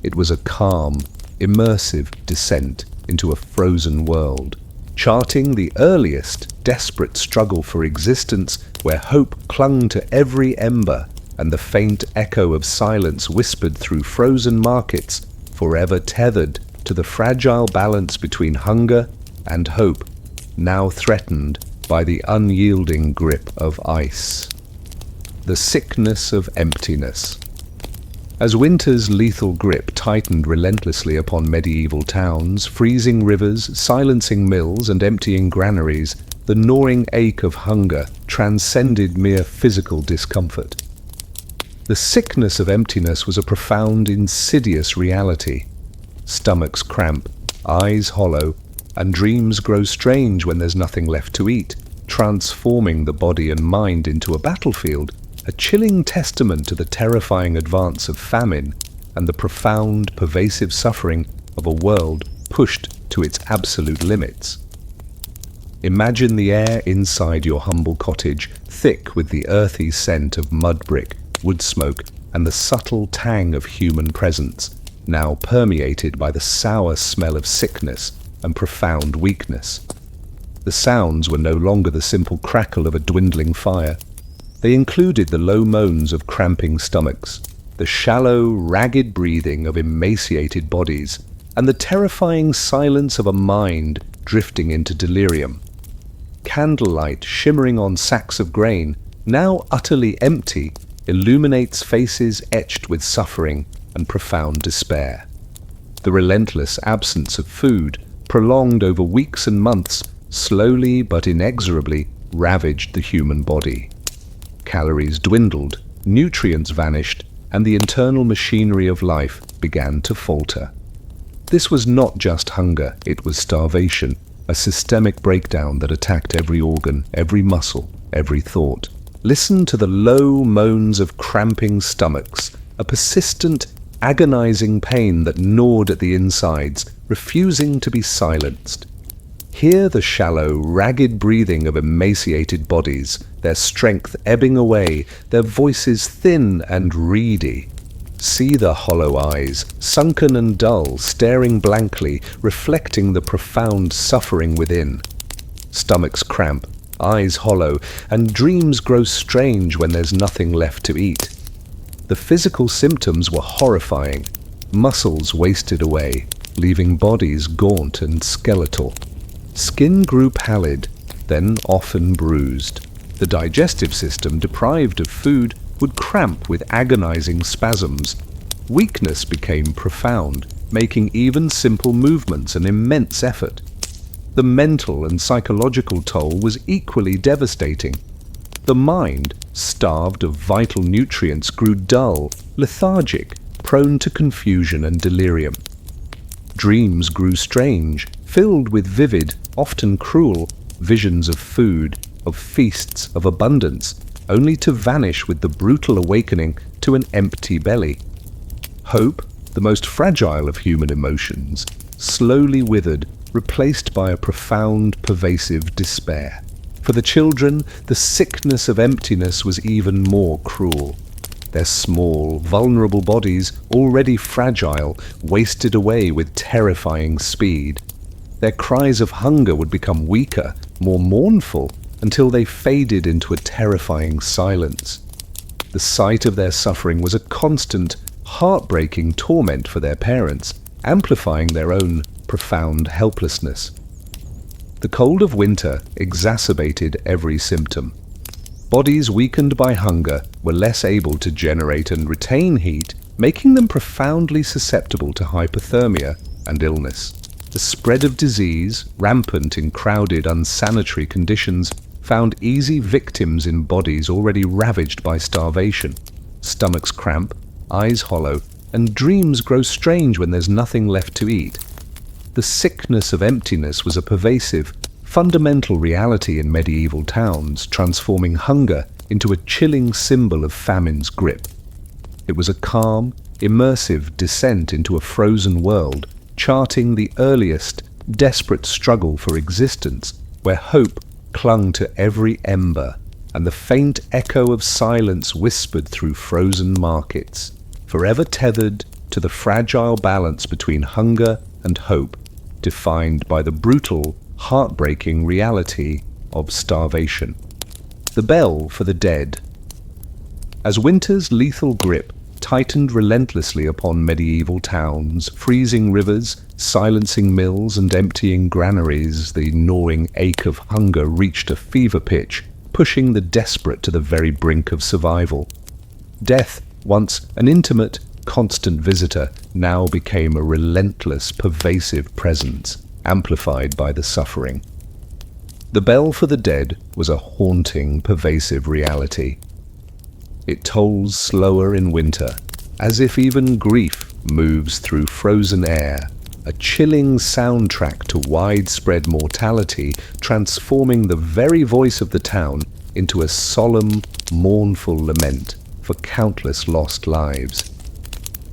It was a calm, immersive descent into a frozen world, charting the earliest, desperate struggle for existence where hope clung to every ember and the faint echo of silence whispered through frozen markets, forever tethered to the fragile balance between hunger and hope, now threatened by the unyielding grip of ice. The sickness of emptiness. As winter's lethal grip tightened relentlessly upon medieval towns, freezing rivers, silencing mills, and emptying granaries, the gnawing ache of hunger transcended mere physical discomfort. The sickness of emptiness was a profound, insidious reality. Stomachs cramp, eyes hollow, and dreams grow strange when there's nothing left to eat, transforming the body and mind into a battlefield, a chilling testament to the terrifying advance of famine and the profound, pervasive suffering of a world pushed to its absolute limits. Imagine the air inside your humble cottage, thick with the earthy scent of mud brick, wood smoke, and the subtle tang of human presence, now permeated by the sour smell of sickness and profound weakness. The sounds were no longer the simple crackle of a dwindling fire. They included the low moans of cramping stomachs, the shallow, ragged breathing of emaciated bodies, and the terrifying silence of a mind drifting into delirium. Candlelight shimmering on sacks of grain, now utterly empty, illuminates faces etched with suffering and profound despair. The relentless absence of food, prolonged over weeks and months, slowly but inexorably ravaged the human body. Calories dwindled, nutrients vanished, and the internal machinery of life began to falter. This was not just hunger, it was starvation, a systemic breakdown that attacked every organ, every muscle, every thought. Listen to the low moans of cramping stomachs, a persistent, agonizing pain that gnawed at the insides, refusing to be silenced. Hear the shallow, ragged breathing of emaciated bodies, their strength ebbing away, their voices thin and reedy. See the hollow eyes, sunken and dull, staring blankly, reflecting the profound suffering within. Stomachs cramp, eyes hollow, and dreams grow strange when there's nothing left to eat. The physical symptoms were horrifying. Muscles wasted away, leaving bodies gaunt and skeletal. Skin grew pallid, then often bruised. The digestive system, deprived of food, would cramp with agonizing spasms. Weakness became profound, making even simple movements an immense effort. The mental and psychological toll was equally devastating. The mind, starved of vital nutrients, grew dull, lethargic, prone to confusion and delirium. Dreams grew strange, filled with vivid, often cruel, visions of food, of feasts, of abundance, only to vanish with the brutal awakening to an empty belly. Hope, the most fragile of human emotions, slowly withered, replaced by a profound, pervasive despair. For the children, the sickness of emptiness was even more cruel. Their small, vulnerable bodies, already fragile, wasted away with terrifying speed. Their cries of hunger would become weaker, more mournful, until they faded into a terrifying silence. The sight of their suffering was a constant, heartbreaking torment for their parents, amplifying their own profound helplessness. The cold of winter exacerbated every symptom. Bodies weakened by hunger were less able to generate and retain heat, making them profoundly susceptible to hypothermia and illness. The spread of disease, rampant in crowded, unsanitary conditions, found easy victims in bodies already ravaged by starvation. Stomachs cramp, eyes hollow, and dreams grow strange when there's nothing left to eat. The sickness of emptiness was a pervasive, fundamental reality in medieval towns, transforming hunger into a chilling symbol of famine's grip. It was a calm, immersive descent into a frozen world, charting the earliest, desperate struggle for existence, where hope clung to every ember, and the faint echo of silence whispered through frozen markets, forever tethered to the fragile balance between hunger and hope, defined by the brutal, heartbreaking reality of starvation. The bell for the dead. As winter's lethal grip tightened relentlessly upon medieval towns, freezing rivers, silencing mills and emptying granaries, the gnawing ache of hunger reached a fever pitch, pushing the desperate to the very brink of survival. Death, once an intimate, constant visitor, now became a relentless, pervasive presence, amplified by the suffering. The bell for the dead was a haunting, pervasive reality. It tolls slower in winter, as if even grief moves through frozen air, a chilling soundtrack to widespread mortality, transforming the very voice of the town into a solemn, mournful lament for countless lost lives.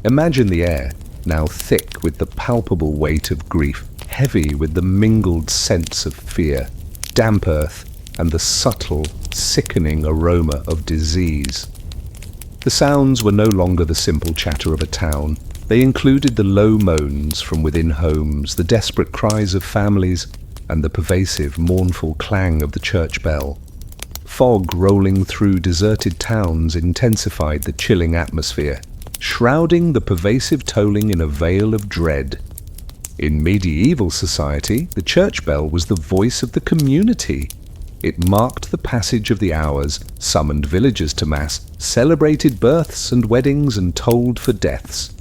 Imagine the air, now thick with the palpable weight of grief, heavy with the mingled sense of fear, damp earth, and the subtle, sickening aroma of disease. The sounds were no longer the simple chatter of a town. They included the low moans from within homes, the desperate cries of families, and the pervasive, mournful clang of the church bell. Fog rolling through deserted towns intensified the chilling atmosphere, shrouding the pervasive tolling in a veil of dread. In medieval society, the church bell was the voice of the community. It marked the passage of the hours, summoned villagers to mass, celebrated births and weddings, and tolled for deaths.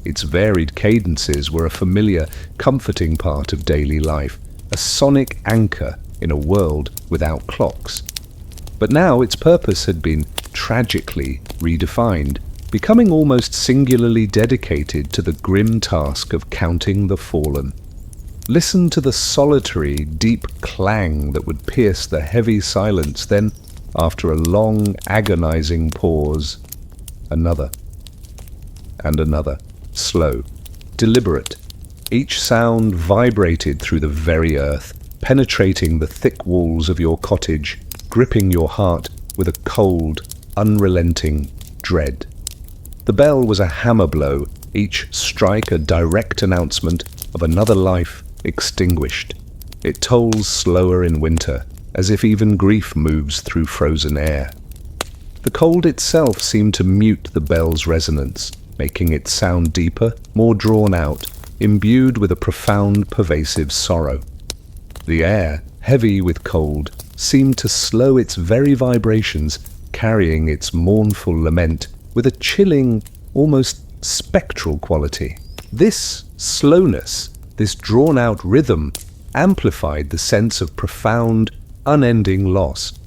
Its varied cadences were a familiar, comforting part of daily life, a sonic anchor in a world without clocks. But now its purpose had been tragically redefined, becoming almost singularly dedicated to the grim task of counting the fallen. Listen to the solitary, deep clang that would pierce the heavy silence, then, after a long, agonizing pause, another, and another, slow, deliberate. Each sound vibrated through the very earth, penetrating the thick walls of your cottage, gripping your heart with a cold, unrelenting dread. The bell was a hammer blow, each strike a direct announcement of another life extinguished. It tolls slower in winter, as if even grief moves through frozen air. The cold itself seemed to mute the bell's resonance, making it sound deeper, more drawn out, imbued with a profound, pervasive sorrow. The air, heavy with cold, seemed to slow its very vibrations, carrying its mournful lament with a chilling, almost spectral quality. This slowness, this drawn-out rhythm, amplified the sense of profound, unending loss.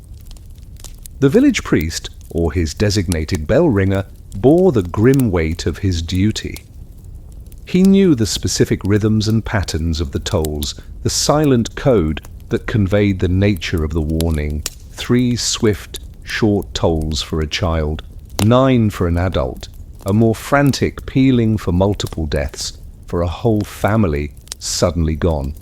The village priest, or his designated bell ringer, bore the grim weight of his duty. He knew the specific rhythms and patterns of the tolls, the silent code that conveyed the nature of the warning: 3 swift, short tolls for a child, 9 for an adult, a more frantic pealing for multiple deaths, for a whole family suddenly gone.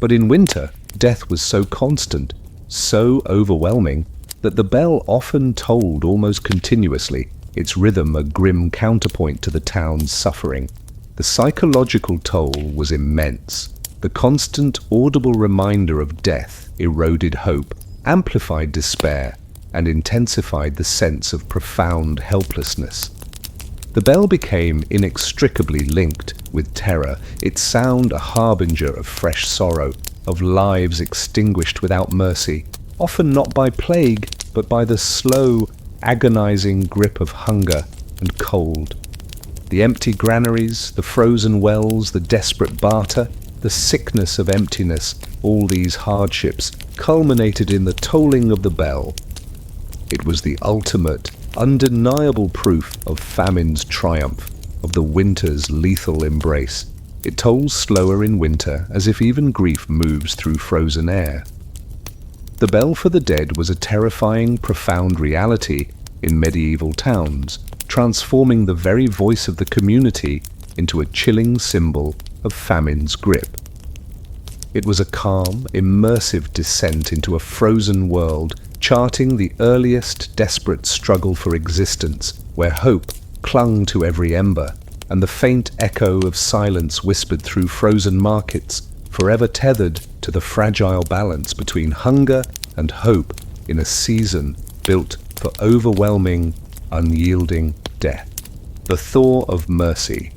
But in winter, death was so constant, so overwhelming, that the bell often tolled almost continuously, its rhythm a grim counterpoint to the town's suffering. The psychological toll was immense. The constant audible reminder of death eroded hope, amplified despair, and intensified the sense of profound helplessness. The bell became inextricably linked with terror, its sound a harbinger of fresh sorrow, of lives extinguished without mercy, often not by plague, but by the slow, agonizing grip of hunger and cold. The empty granaries, the frozen wells, the desperate barter, the sickness of emptiness, all these hardships culminated in the tolling of the bell. It was the ultimate, undeniable proof of famine's triumph, of the winter's lethal embrace. It tolls slower in winter, as if even grief moves through frozen air. The bell for the dead was a terrifying, profound reality in medieval towns, transforming the very voice of the community into a chilling symbol of famine's grip. It was a calm, immersive descent into a frozen world, charting the earliest desperate struggle for existence, where hope clung to every ember, and the faint echo of silence whispered through frozen markets, forever tethered to the fragile balance between hunger and hope in a season built for overwhelming, unyielding death. The thaw of mercy.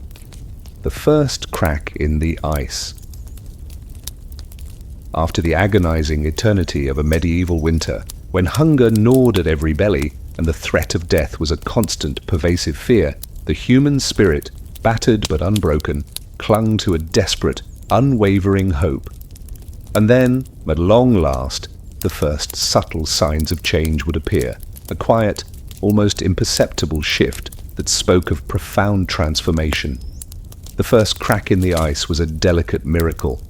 The first crack in the ice. After the agonizing eternity of a medieval winter, when hunger gnawed at every belly and the threat of death was a constant, pervasive fear, the human spirit, battered but unbroken, clung to a desperate, unwavering hope. And then, at long last, the first subtle signs of change would appear, a quiet, almost imperceptible shift that spoke of profound transformation. The first crack in the ice was a delicate miracle,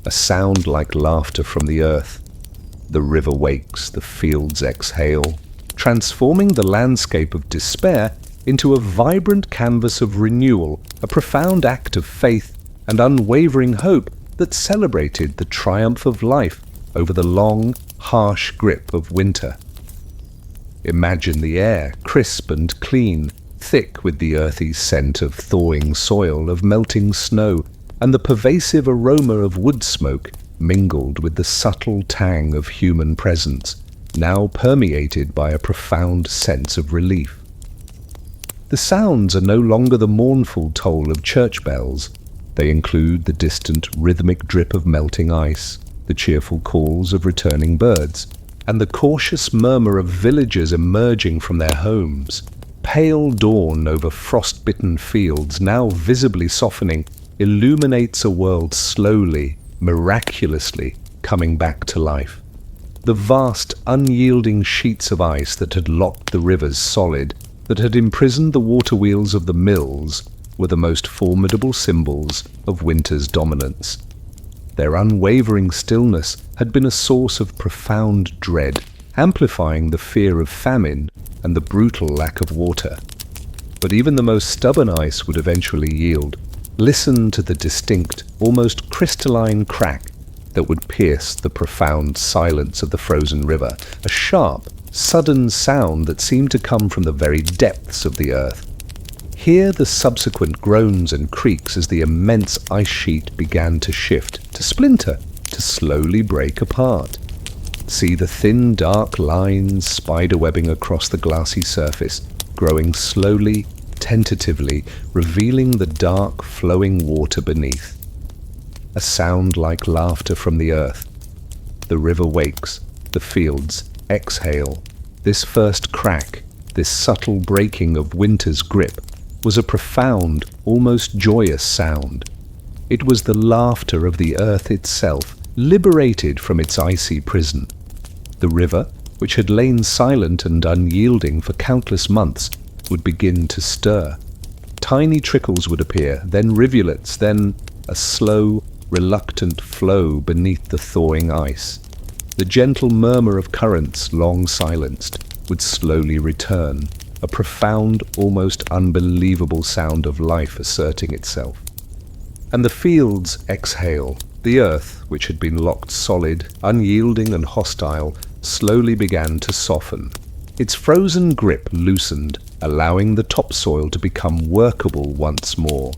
a sound like laughter from the earth. The river wakes, the fields exhale, transforming the landscape of despair into a vibrant canvas of renewal, a profound act of faith and unwavering hope that celebrated the triumph of life over the long, harsh grip of winter. Imagine the air, crisp and clean, thick with the earthy scent of thawing soil, of melting snow, and the pervasive aroma of wood smoke mingled with the subtle tang of human presence, now permeated by a profound sense of relief. The sounds are no longer the mournful toll of church bells. They include the distant rhythmic drip of melting ice, the cheerful calls of returning birds, and the cautious murmur of villagers emerging from their homes. Pale dawn over frost-bitten fields, now visibly softening, illuminates a world slowly, miraculously coming back to life. The vast, unyielding sheets of ice that had locked the rivers solid, that had imprisoned the water wheels of the mills, were the most formidable symbols of winter's dominance. Their unwavering stillness had been a source of profound dread, amplifying the fear of famine and the brutal lack of water. But even the most stubborn ice would eventually yield. Listen to the distinct, almost crystalline crack that would pierce the profound silence of the frozen river, a sharp, sudden sound that seemed to come from the very depths of the earth. Hear the subsequent groans and creaks as the immense ice sheet began to shift, to splinter, to slowly break apart. See the thin, dark lines spiderwebbing across the glassy surface, growing slowly, tentatively, revealing the dark, flowing water beneath. A sound like laughter from the earth. The river wakes, the fields exhale. This first crack, this subtle breaking of winter's grip, was a profound, almost joyous sound. It was the laughter of the earth itself, liberated from its icy prison. The river, which had lain silent and unyielding for countless months, would begin to stir. Tiny trickles would appear, then rivulets, then a slow, reluctant flow beneath the thawing ice. The gentle murmur of currents, long silenced, would slowly return, a profound, almost unbelievable sound of life asserting itself. And the fields exhale. The earth, which had been locked solid, unyielding and hostile, slowly began to soften. Its frozen grip loosened, allowing the topsoil to become workable once more.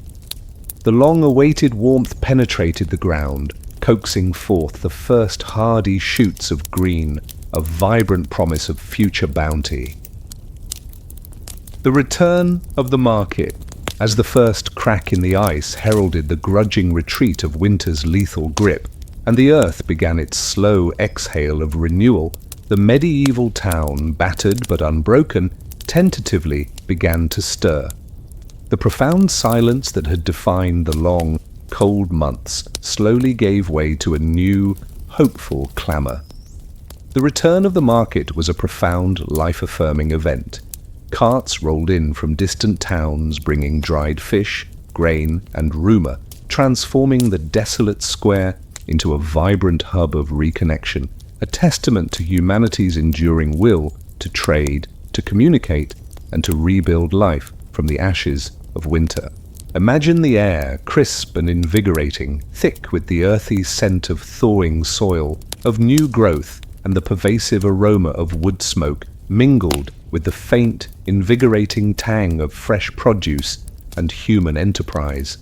The long-awaited warmth penetrated the ground, coaxing forth the first hardy shoots of green, a vibrant promise of future bounty. The return of the market. As the first crack in the ice heralded the grudging retreat of winter's lethal grip, and the earth began its slow exhale of renewal, the medieval town, battered but unbroken, tentatively began to stir. The profound silence that had defined the long, cold months slowly gave way to a new, hopeful clamour. The return of the market was a profound, life-affirming event. Carts rolled in from distant towns bringing dried fish, grain, and rumour, transforming the desolate square into a vibrant hub of reconnection, a testament to humanity's enduring will to trade, to communicate, and to rebuild life from the ashes of winter. Imagine the air, crisp and invigorating, thick with the earthy scent of thawing soil, of new growth, and the pervasive aroma of wood smoke mingled with the faint, invigorating tang of fresh produce and human enterprise.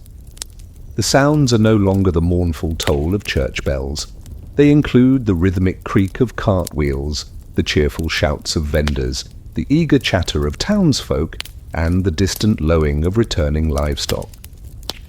The sounds are no longer the mournful toll of church bells. They include the rhythmic creak of cartwheels, the cheerful shouts of vendors, the eager chatter of townsfolk, and the distant lowing of returning livestock.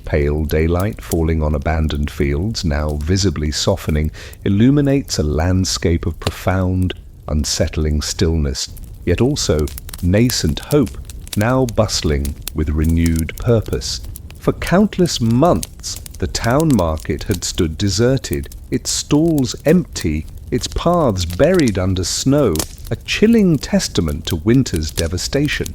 Pale daylight falling on abandoned fields, now visibly softening, illuminates a landscape of profound, unsettling stillness, yet also nascent hope, now bustling with renewed purpose. For countless months, the town market had stood deserted, its stalls empty, its paths buried under snow, a chilling testament to winter's devastation.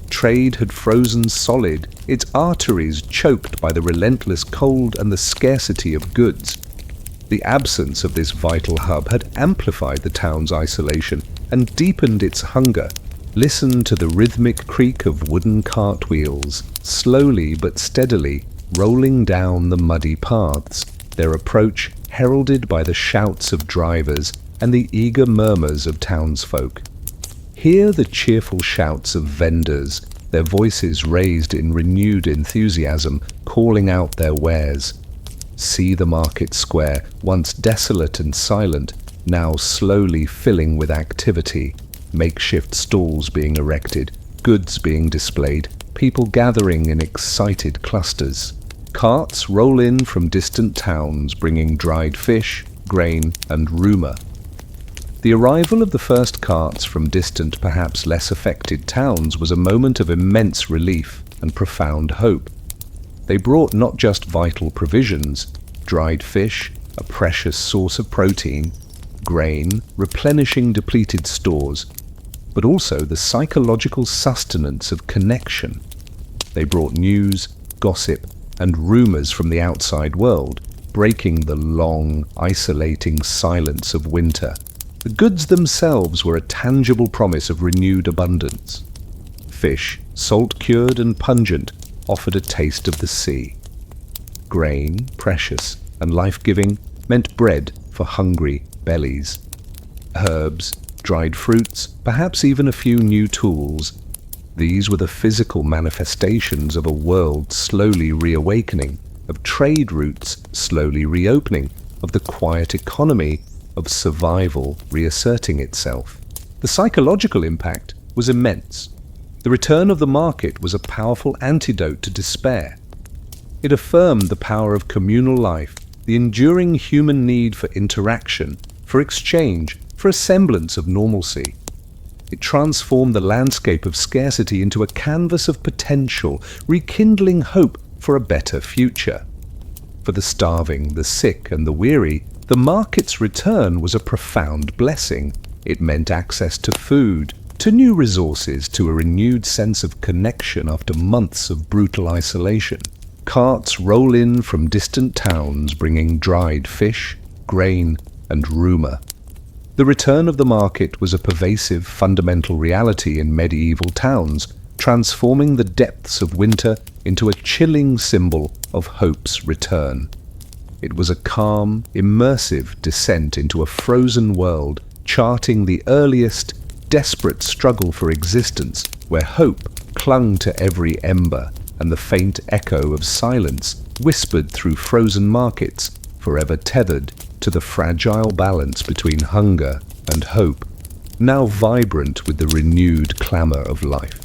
Trade had frozen solid, its arteries choked by the relentless cold and the scarcity of goods. The absence of this vital hub had amplified the town's isolation and deepened its hunger. Listen to the rhythmic creak of wooden cartwheels, slowly but steadily rolling down the muddy paths, their approach heralded by the shouts of drivers and the eager murmurs of townsfolk. Hear the cheerful shouts of vendors, their voices raised in renewed enthusiasm, calling out their wares. See the market square, once desolate and silent, now slowly filling with activity. Makeshift stalls being erected, goods being displayed, people gathering in excited clusters. Carts roll in from distant towns bringing dried fish, grain, and rumour. The arrival of the first carts from distant, perhaps less affected towns was a moment of immense relief and profound hope. They brought not just vital provisions, dried fish, a precious source of protein, grain, replenishing depleted stores, but also the psychological sustenance of connection. They brought news, gossip, and rumours from the outside world, breaking the long, isolating silence of winter. The goods themselves were a tangible promise of renewed abundance. Fish, salt-cured and pungent, offered a taste of the sea. Grain, precious and life-giving, meant bread for hungry bellies. Herbs, dried fruits, perhaps even a few new tools. These were the physical manifestations of a world slowly reawakening, of trade routes slowly reopening, of the quiet economy of survival reasserting itself. The psychological impact was immense. The return of the market was a powerful antidote to despair. It affirmed the power of communal life, the enduring human need for interaction, for exchange, for a semblance of normalcy. It transformed the landscape of scarcity into a canvas of potential, rekindling hope for a better future. For the starving, the sick, and the weary, the market's return was a profound blessing. It meant access to food, to new resources, to a renewed sense of connection after months of brutal isolation. Carts roll in from distant towns bringing dried fish, grain, and rumour. The return of the market was a pervasive, fundamental reality in medieval towns, transforming the depths of winter into a chilling symbol of hope's return. It was a calm, immersive descent into a frozen world, charting the earliest, desperate struggle for existence, where hope clung to every ember, and the faint echo of silence whispered through frozen markets, forever tethered to the fragile balance between hunger and hope, now vibrant with the renewed clamour of life.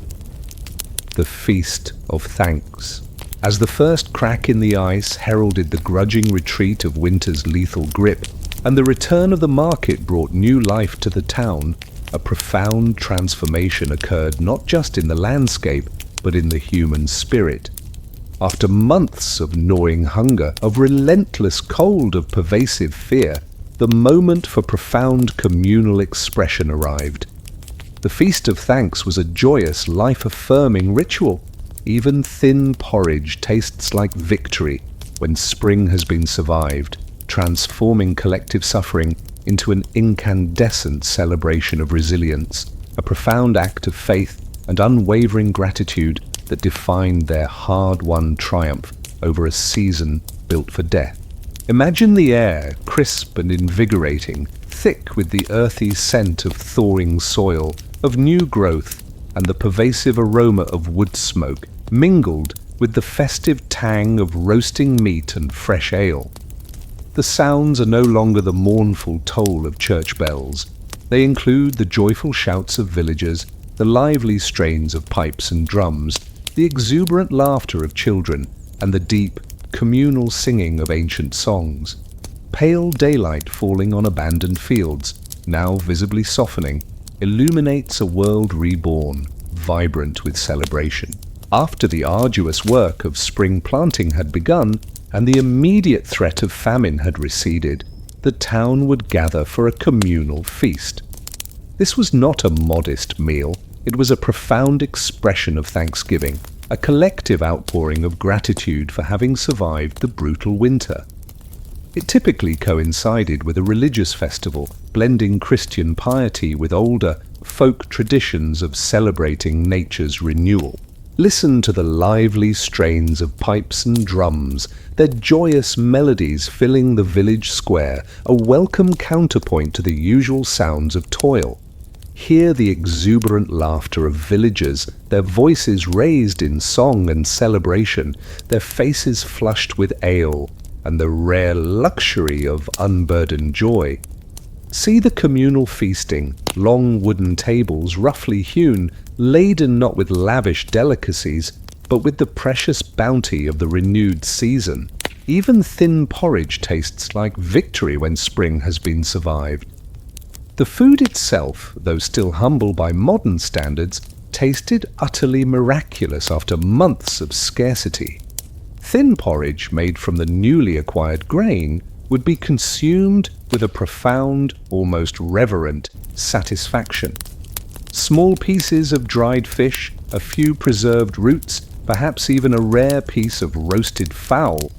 The Feast of Thanks. As the first crack in the ice heralded the grudging retreat of winter's lethal grip, and the return of the market brought new life to the town, a profound transformation occurred not just in the landscape, but in the human spirit. After months of gnawing hunger, of relentless cold, of pervasive fear, the moment for profound communal expression arrived. The Feast of Thanks was a joyous, life-affirming ritual. Even thin porridge tastes like victory when spring has been survived, transforming collective suffering into an incandescent celebration of resilience, a profound act of faith and unwavering gratitude that defined their hard-won triumph over a season built for death. Imagine the air, crisp and invigorating, thick with the earthy scent of thawing soil, of new growth, and the pervasive aroma of wood smoke, mingled with the festive tang of roasting meat and fresh ale. The sounds are no longer the mournful toll of church bells. They include the joyful shouts of villagers, the lively strains of pipes and drums, the exuberant laughter of children, and the deep, communal singing of ancient songs. Pale daylight falling on abandoned fields, now visibly softening, illuminates a world reborn, vibrant with celebration. After the arduous work of spring planting had begun, and the immediate threat of famine had receded, the town would gather for a communal feast. This was not a modest meal, it was a profound expression of thanksgiving, a collective outpouring of gratitude for having survived the brutal winter. It typically coincided with a religious festival, blending Christian piety with older, folk traditions of celebrating nature's renewal. Listen to the lively strains of pipes and drums, their joyous melodies filling the village square, a welcome counterpoint to the usual sounds of toil. Hear the exuberant laughter of villagers, their voices raised in song and celebration, their faces flushed with ale, and the rare luxury of unburdened joy. See the communal feasting, long wooden tables roughly hewn, laden not with lavish delicacies, but with the precious bounty of the renewed season. Even thin porridge tastes like victory when spring has been survived. The food itself, though still humble by modern standards, tasted utterly miraculous after months of scarcity. Thin porridge made from the newly acquired grain would be consumed with a profound, almost reverent satisfaction. Small pieces of dried fish, a few preserved roots, perhaps even a rare piece of roasted fowl.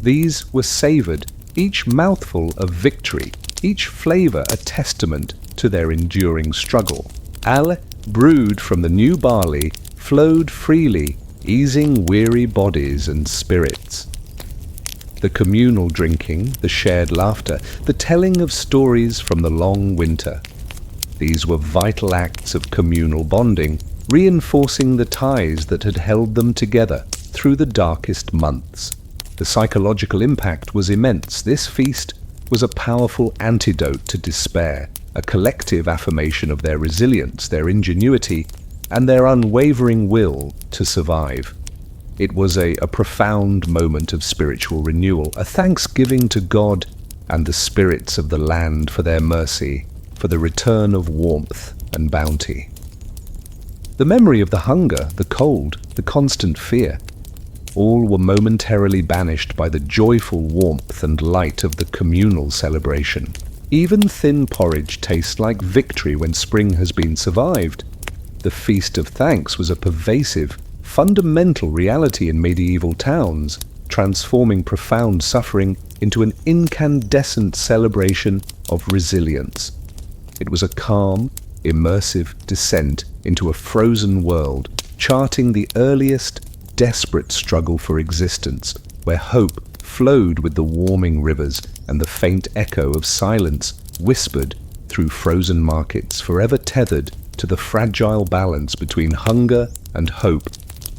These were savoured, each mouthful a victory, each flavour a testament to their enduring struggle. Ale, brewed from the new barley, flowed freely, easing weary bodies and spirits. The communal drinking, the shared laughter, the telling of stories from the long winter. These were vital acts of communal bonding, reinforcing the ties that had held them together through the darkest months. The psychological impact was immense. This feast was a powerful antidote to despair, a collective affirmation of their resilience, their ingenuity, and their unwavering will to survive. It was a profound moment of spiritual renewal, a thanksgiving to God and the spirits of the land for their mercy for the return of warmth and bounty. The memory of the hunger, the cold, the constant fear, all were momentarily banished by the joyful warmth and light of the communal celebration. Even thin porridge tastes like victory when spring has been survived. The Feast of Thanks was a pervasive, fundamental reality in medieval towns, transforming profound suffering into an incandescent celebration of resilience. It was a calm, immersive descent into a frozen world, charting the earliest, desperate struggle for existence, where hope flowed with the warming rivers and the faint echo of silence whispered through frozen markets, forever tethered to the fragile balance between hunger and hope,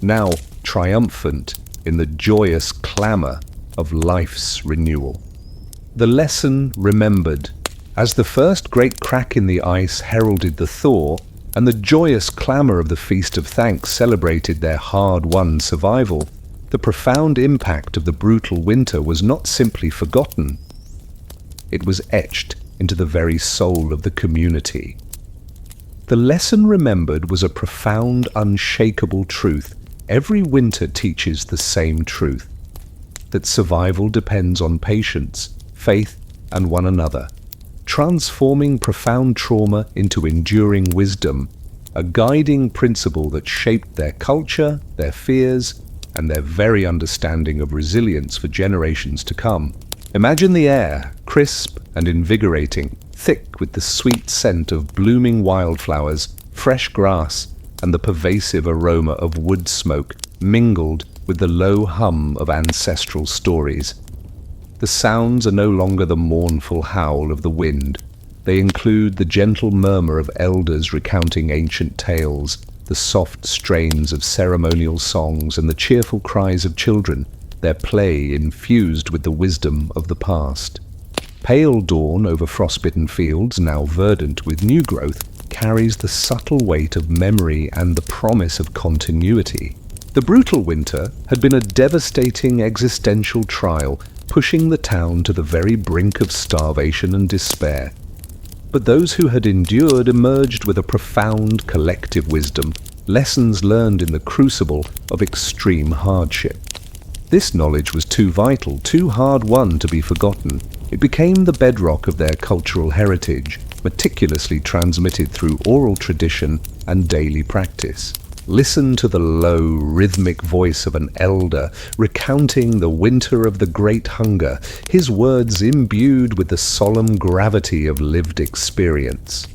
now triumphant in the joyous clamor of life's renewal. The lesson remembered, as the first great crack in the ice heralded the thaw, and the joyous clamor of the Feast of Thanks celebrated their hard-won survival, the profound impact of the brutal winter was not simply forgotten. It was etched into the very soul of the community. The lesson remembered was a profound, unshakable truth. Every winter teaches the same truth, that survival depends on patience, faith, and one another, transforming profound trauma into enduring wisdom, a guiding principle that shaped their culture, their fears, and their very understanding of resilience for generations to come. Imagine the air, crisp and invigorating, thick with the sweet scent of blooming wildflowers, fresh grass, and the pervasive aroma of wood smoke mingled with the low hum of ancestral stories. The sounds are no longer the mournful howl of the wind. They include the gentle murmur of elders recounting ancient tales, the soft strains of ceremonial songs, and the cheerful cries of children, their play infused with the wisdom of the past. Pale dawn over frostbitten fields, now verdant with new growth, carries the subtle weight of memory and the promise of continuity. The brutal winter had been a devastating existential trial, pushing the town to the very brink of starvation and despair. But those who had endured emerged with a profound collective wisdom, lessons learned in the crucible of extreme hardship. This knowledge was too vital, too hard-won to be forgotten. It became the bedrock of their cultural heritage, meticulously transmitted through oral tradition and daily practice. Listen to the low, rhythmic voice of an elder recounting the winter of the Great Hunger, his words imbued with the solemn gravity of lived experience.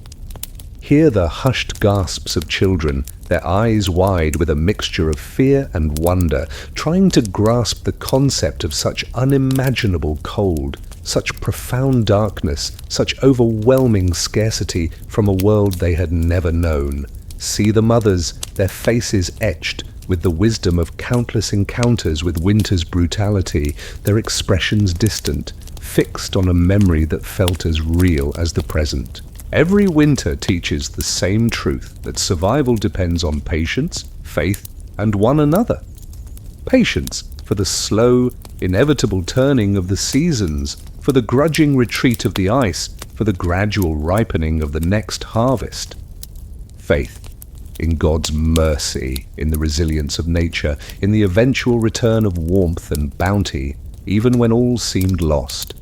Hear the hushed gasps of children, their eyes wide with a mixture of fear and wonder, trying to grasp the concept of such unimaginable cold, such profound darkness, such overwhelming scarcity from a world they had never known. See the mothers, their faces etched with the wisdom of countless encounters with winter's brutality, their expressions distant, fixed on a memory that felt as real as the present. Every winter teaches the same truth, that survival depends on patience, faith, and one another. Patience for the slow, inevitable turning of the seasons, for the grudging retreat of the ice, for the gradual ripening of the next harvest. Faith in God's mercy, in the resilience of nature, in the eventual return of warmth and bounty, even when all seemed lost.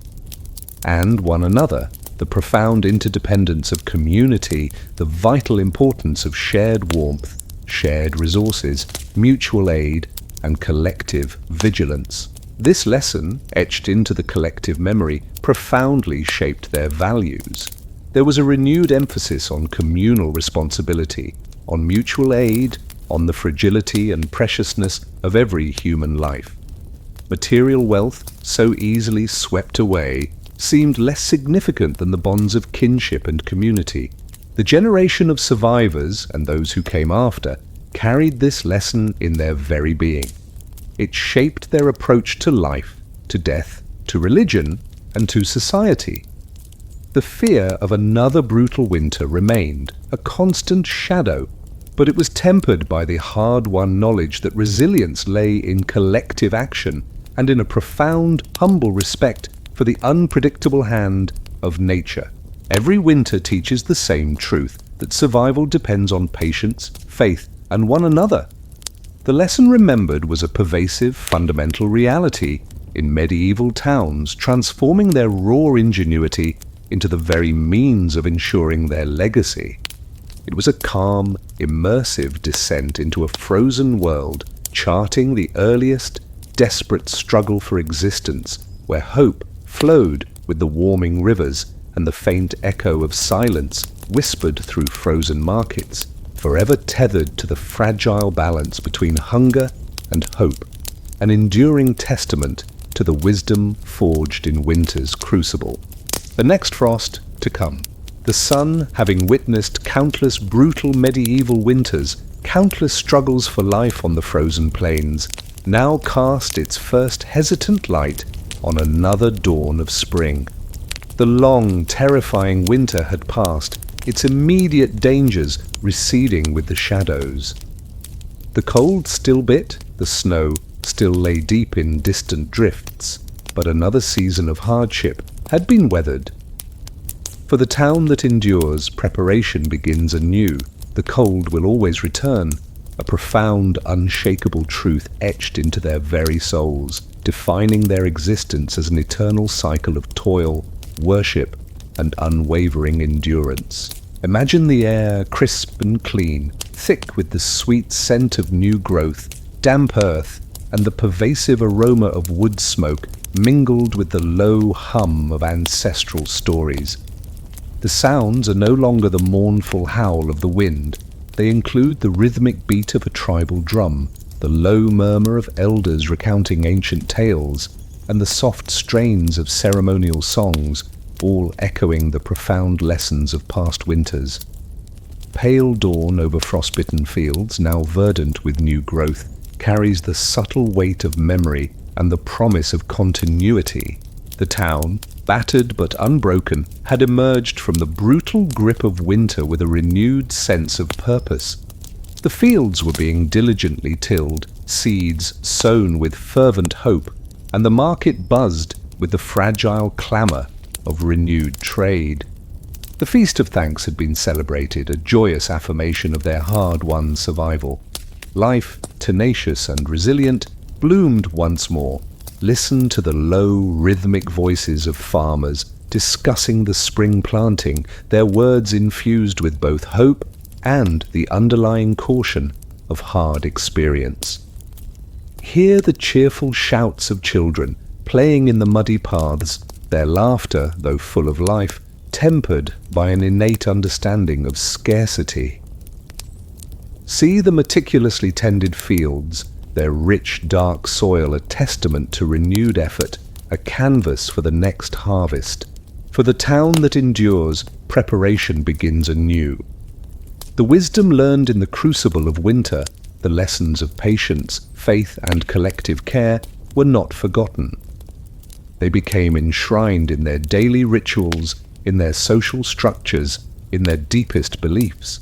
And one another, the profound interdependence of community, the vital importance of shared warmth, shared resources, mutual aid, and collective vigilance. This lesson, etched into the collective memory, profoundly shaped their values. There was a renewed emphasis on communal responsibility, on mutual aid, on the fragility and preciousness of every human life. Material wealth, so easily swept away, seemed less significant than the bonds of kinship and community. The generation of survivors, and those who came after, carried this lesson in their very being. It shaped their approach to life, to death, to religion, and to society. The fear of another brutal winter remained, a constant shadow, but it was tempered by the hard-won knowledge that resilience lay in collective action and in a profound, humble respect for the unpredictable hand of nature. Every winter teaches the same truth, that survival depends on patience, faith, and one another. The lesson remembered was a pervasive, fundamental reality in medieval towns, transforming their raw ingenuity into the very means of ensuring their legacy. It was a calm, immersive descent into a frozen world, charting the earliest, desperate struggle for existence, where hope flowed with the warming rivers and the faint echo of silence whispered through frozen markets, forever tethered to the fragile balance between hunger and hope, an enduring testament to the wisdom forged in winter's crucible. The next frost to come. The sun, having witnessed countless brutal medieval winters, countless struggles for life on the frozen plains, now cast its first hesitant light on another dawn of spring. The long, terrifying winter had passed, its immediate dangers receding with the shadows. The cold still bit, the snow still lay deep in distant drifts, but another season of hardship had been weathered. For the town that endures, preparation begins anew. The cold will always return, a profound, unshakable truth etched into their very souls, defining their existence as an eternal cycle of toil, worship, and unwavering endurance. Imagine the air crisp and clean, thick with the sweet scent of new growth, damp earth, and the pervasive aroma of wood smoke mingled with the low hum of ancestral stories. The sounds are no longer the mournful howl of the wind. They include the rhythmic beat of a tribal drum, the low murmur of elders recounting ancient tales, and the soft strains of ceremonial songs, all echoing the profound lessons of past winters. Pale dawn over frostbitten fields, now verdant with new growth, carries the subtle weight of memory and the promise of continuity. The town, battered but unbroken, had emerged from the brutal grip of winter with a renewed sense of purpose. The fields were being diligently tilled, seeds sown with fervent hope, and the market buzzed with the fragile clamour of renewed trade. The Feast of Thanks had been celebrated, a joyous affirmation of their hard-won survival. Life, tenacious and resilient, bloomed once more. Listen to the low, rhythmic voices of farmers discussing the spring planting, their words infused with both hope and the underlying caution of hard experience. Hear the cheerful shouts of children playing in the muddy paths, their laughter, though full of life, tempered by an innate understanding of scarcity. See the meticulously tended fields, their rich, dark soil a testament to renewed effort, a canvas for the next harvest. For the town that endures, preparation begins anew. The wisdom learned in the crucible of winter, the lessons of patience, faith, and collective care were not forgotten. They became enshrined in their daily rituals, in their social structures, in their deepest beliefs.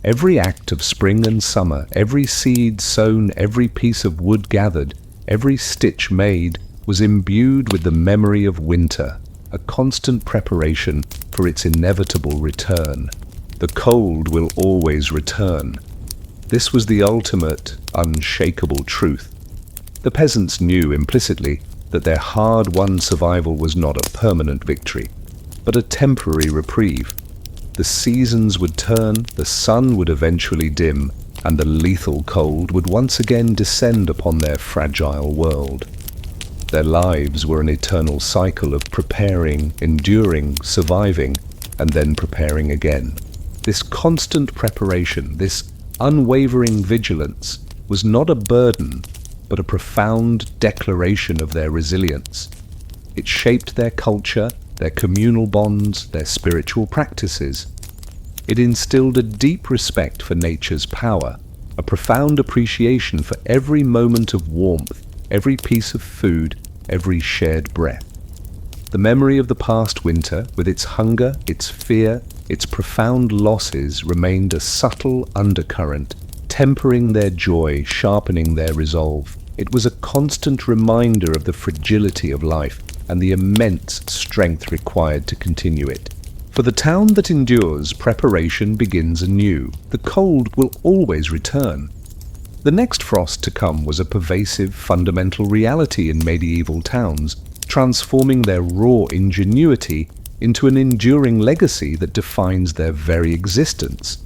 Every act of spring and summer, every seed sown, every piece of wood gathered, every stitch made, was imbued with the memory of winter, a constant preparation for its inevitable return. The cold will always return. This was the ultimate, unshakable truth. The peasants knew implicitly that their hard-won survival was not a permanent victory, but a temporary reprieve. The seasons would turn, the sun would eventually dim, and the lethal cold would once again descend upon their fragile world. Their lives were an eternal cycle of preparing, enduring, surviving, and then preparing again. This constant preparation, this unwavering vigilance, was not a burden, but a profound declaration of their resilience. It shaped their culture, their communal bonds, their spiritual practices. It instilled a deep respect for nature's power, a profound appreciation for every moment of warmth, every piece of food, every shared breath. The memory of the past winter, with its hunger, its fear, its profound losses, remained a subtle undercurrent, tempering their joy, sharpening their resolve. It was a constant reminder of the fragility of life and the immense strength required to continue it. For the town that endures, preparation begins anew. The cold will always return. The next frost to come was a pervasive, fundamental reality in medieval towns, transforming their raw ingenuity into an enduring legacy that defines their very existence.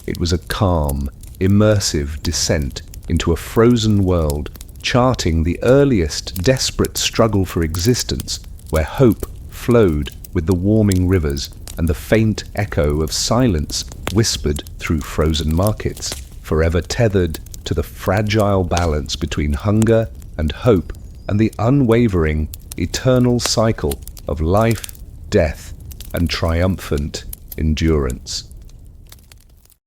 It was a calm, immersive descent into a frozen world, charting the earliest desperate struggle for existence, where hope flowed with the warming rivers and the faint echo of silence whispered through frozen markets, forever tethered to the fragile balance between hunger and hope and the unwavering, eternal cycle of life, death, and triumphant endurance.